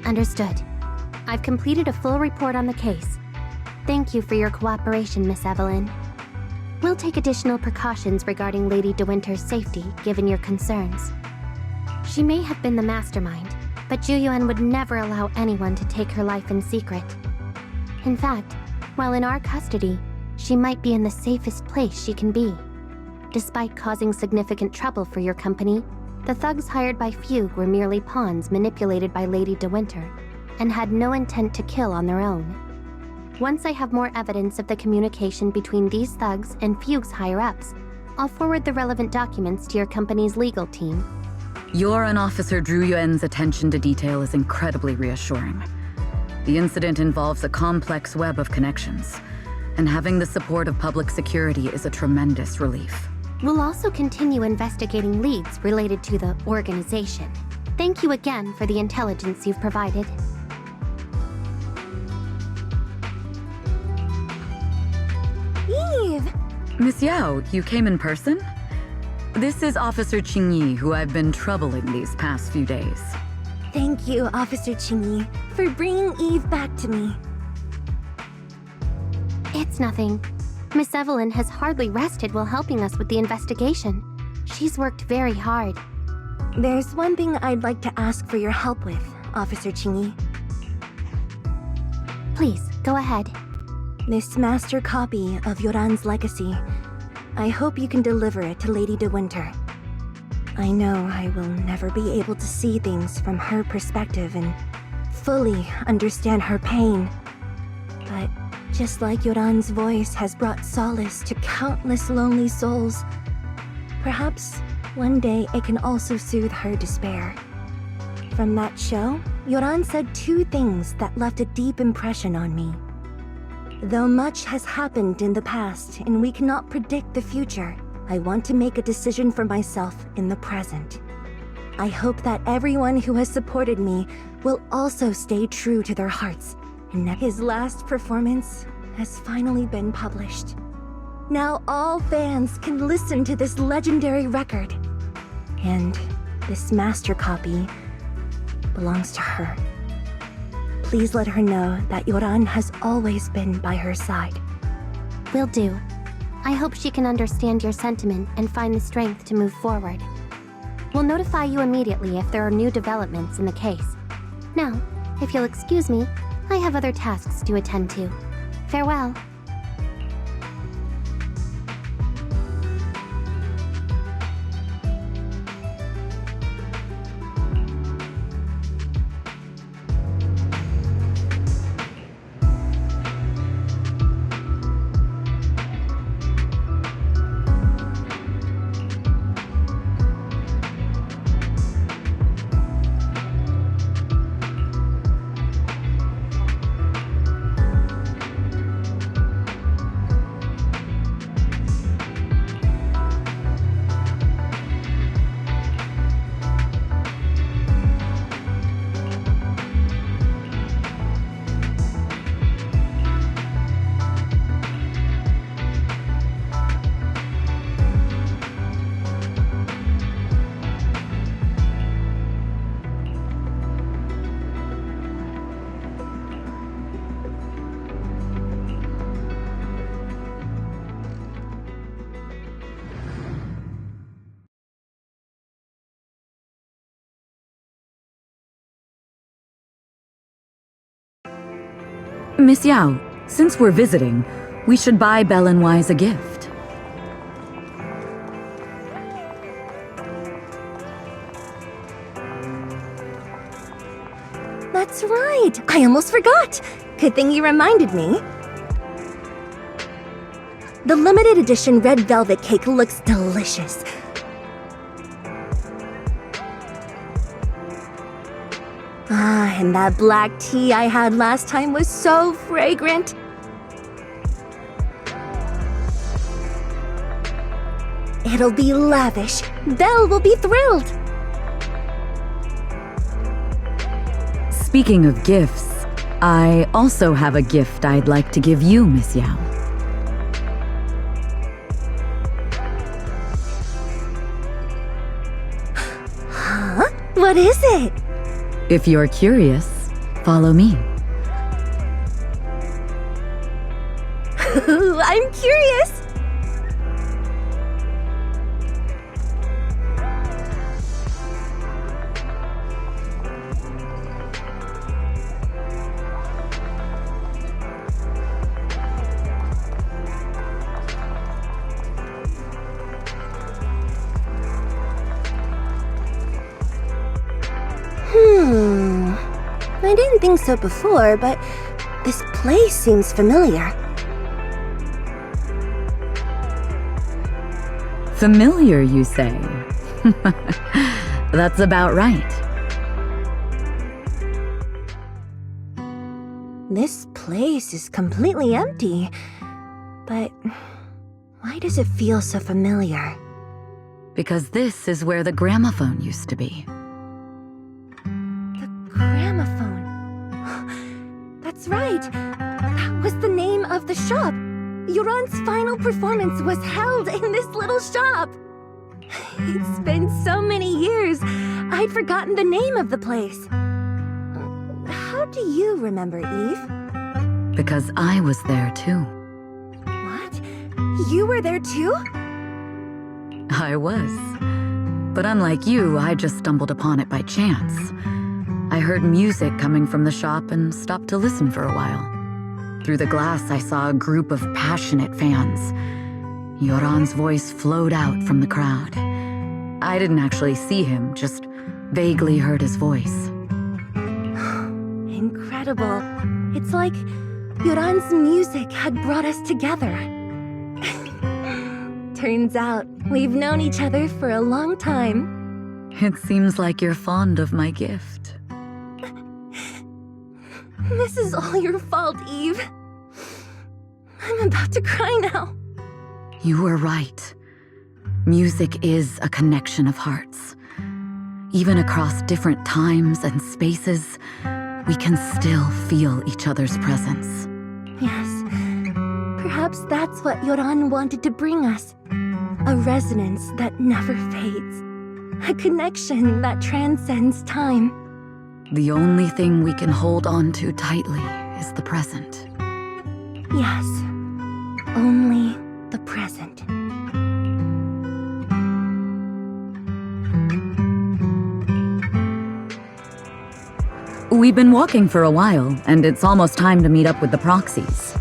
Understood. I've completed a full report on the case. Thank you for your cooperation, Miss Evelyn. We'll take additional precautions regarding Lady De Winter's safety, given your concerns. She may have been the mastermind, but Juyuan would never allow anyone to take her life in secret. In fact, while in our custody, she might be in the safest place she can be. Despite causing significant trouble for your company, the thugs hired by Fugue were merely pawns manipulated by Lady De Winter, and had no intent to kill on their own. Once I have more evidence of the communication between these thugs and Fugue's higher-ups, I'll forward the relevant documents to your company's legal team. Your and Officer Zhu Yuan's attention to detail is incredibly reassuring. The incident involves a complex web of connections, and having the support of public security is a tremendous relief. We'll also continue investigating leads related to the organization. Thank you again for the intelligence you've provided. Eve! Miss Yao, you came in person? This is Officer Qingyi, who I've been troubling these past few days. Thank you, Officer Qingyi, for bringing Eve back to me. It's nothing. Miss Evelyn has hardly rested while helping us with the investigation. She's worked very hard. There's one thing I'd like to ask for your help with, Officer Qingyi. Please, go ahead. This master copy of Yoran's legacy. I hope you can deliver it to Lady De Winter. I know I will never be able to see things from her perspective and fully understand her pain. But just like Yoran's voice has brought solace to countless lonely souls, perhaps one day it can also soothe her despair. From that show, Yoran said two things that left a deep impression on me. Though much has happened in the past and we cannot predict the future, I want to make a decision for myself in the present. I hope that everyone who has supported me will also stay true to their hearts. And his last performance has finally been published. Now all fans can listen to this legendary record. And this master copy belongs to her. Please let her know that Yoran has always been by her side. Will do. I hope she can understand your sentiment and find the strength to move forward. We'll notify you immediately if there are new developments in the case. Now, if you'll excuse me, I have other tasks to attend to. Farewell. Miss Yao, since we're visiting, we should buy Belle and Wise a gift. That's right! I almost forgot! Good thing you reminded me. The limited edition red velvet cake looks delicious. Ah, and that black tea I had last time was so fragrant. It'll be lavish. Belle will be thrilled. Speaking of gifts, I also have a gift I'd like to give you, Miss Yao. Huh? What is it? If you're curious, follow me. I'm curious! I didn't think so before, but this place seems familiar. Familiar, you say? That's about right. This place is completely empty, but why does it feel so familiar? Because this is where the gramophone used to be. Gramophone. That's right. That was the name of the shop. Yoran's final performance was held in this little shop. It's been so many years, I'd forgotten the name of the place. How do you remember, Eve? Because I was there too. What? You were there too? I was. But unlike you, I just stumbled upon it by chance. I heard music coming from the shop and stopped to listen for a while. Through the glass, I saw a group of passionate fans. Yoran's voice flowed out from the crowd. I didn't actually see him, just vaguely heard his voice. Incredible. It's like Yoran's music had brought us together. Turns out, we've known each other for a long time. It seems like you're fond of my gift. This is all your fault, Eve. I'm about to cry now. You were right. Music is a connection of hearts. even across different times and spaces, we can still feel each other's presence. Yes. Perhaps that's what Yoran wanted to bring us. A resonance that never fades. A connection that transcends time. The only thing we can hold on to tightly is the present. Yes. Only the present. We've been walking for a while, and it's almost time to meet up with the proxies.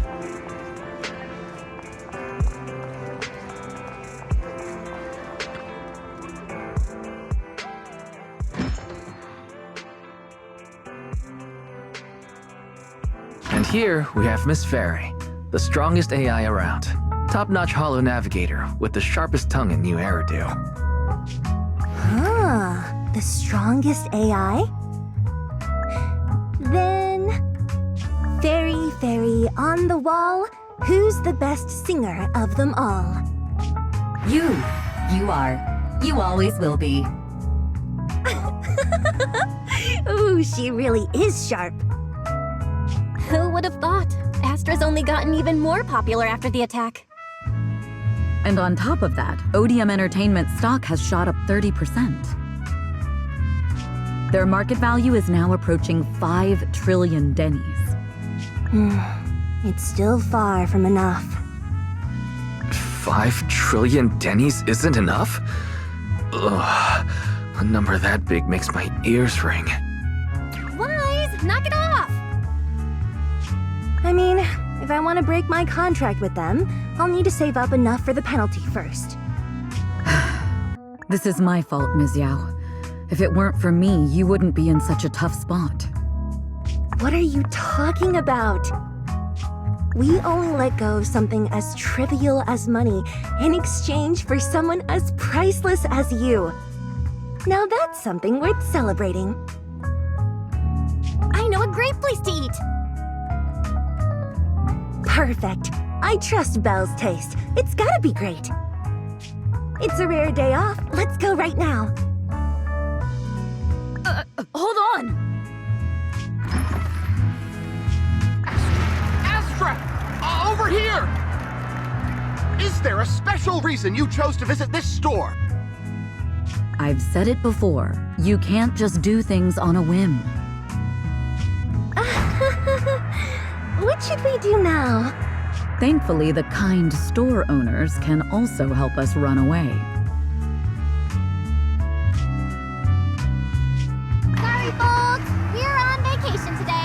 And here we have Miss Fairy, the strongest AI around. Top-notch holo navigator with the sharpest tongue in New Eridu. Ah, the strongest AI? Then, Fairy on the wall, who's the best singer of them all? You. You are. You always will be. Ooh, she really is sharp. Who would have thought? Astra's only gotten even more popular after the attack. And on top of that, Odium Entertainment stock has shot up 30%. Their market value is now approaching 5 trillion dennies. It's still far from enough. 5 trillion dennies isn't enough? Ugh, a number that big makes my ears ring. Wise, knock it off! I mean, if I want to break my contract with them, I'll need to save up enough for the penalty first. This is my fault, Ms. Yao. If it weren't for me, you wouldn't be in such a tough spot. What are you talking about? We only let go of something as trivial as money in exchange for someone as priceless as you. Now that's something worth celebrating. I know a great place to eat! Perfect. I trust Belle's taste. It's gotta be great. It's a rare day off. Let's go right now. Hold on! Astra! Over here! Is there a special reason you chose to visit this store? I've said it before. You can't just do things on a whim. What should we do now? Thankfully, the kind store owners can also help us run away. Sorry, folks! We're on vacation today!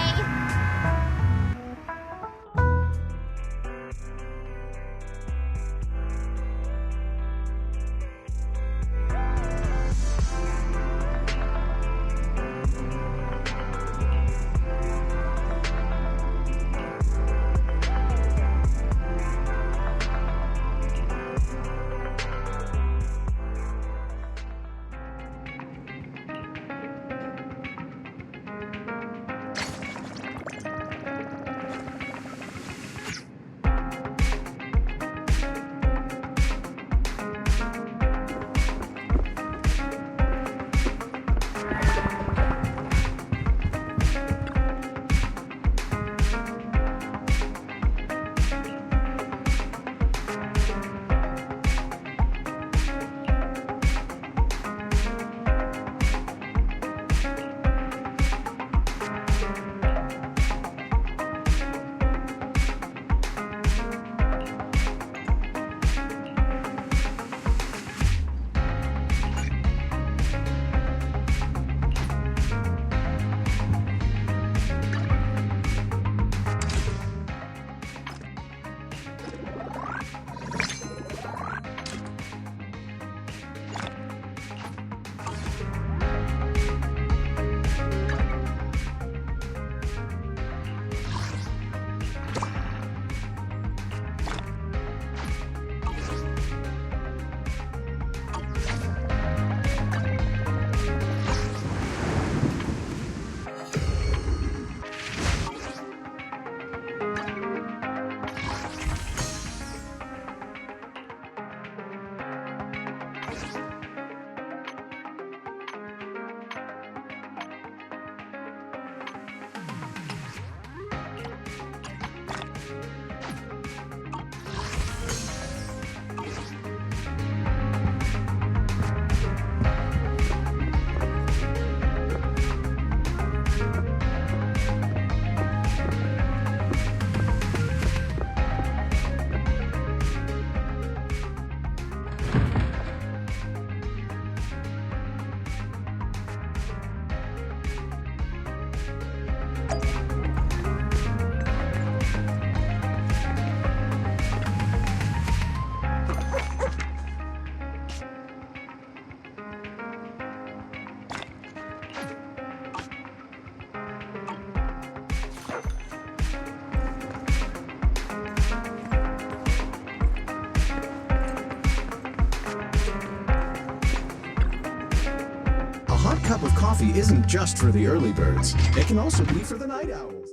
hot cup of coffee isn't just for the early birds. It can also be for the night owls.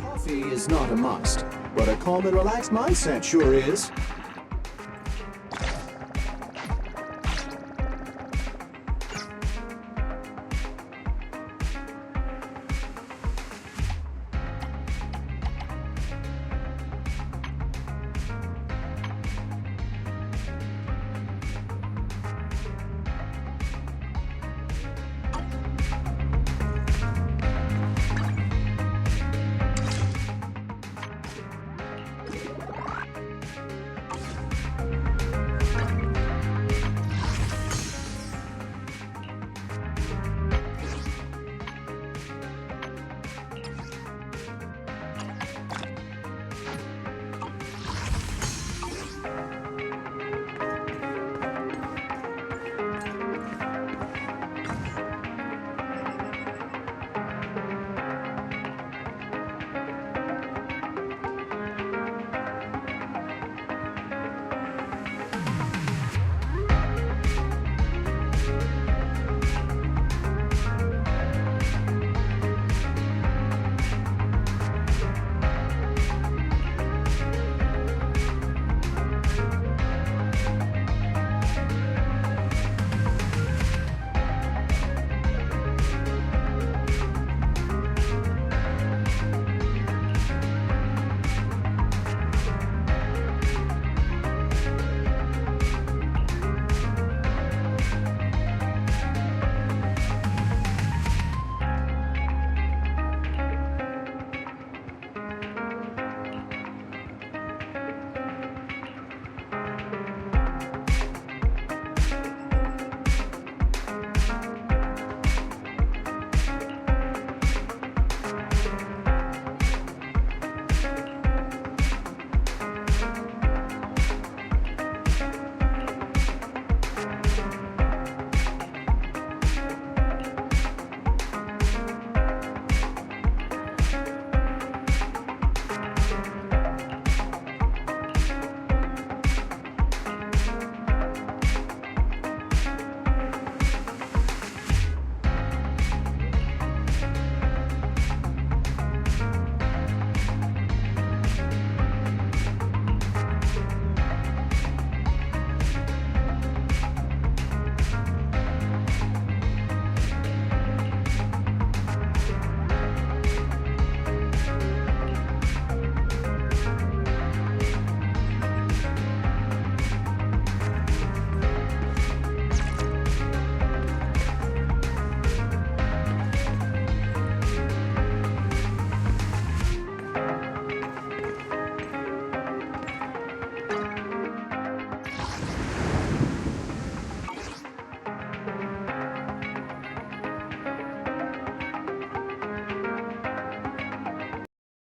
Coffee is not a must, but a calm and relaxed mindset sure is.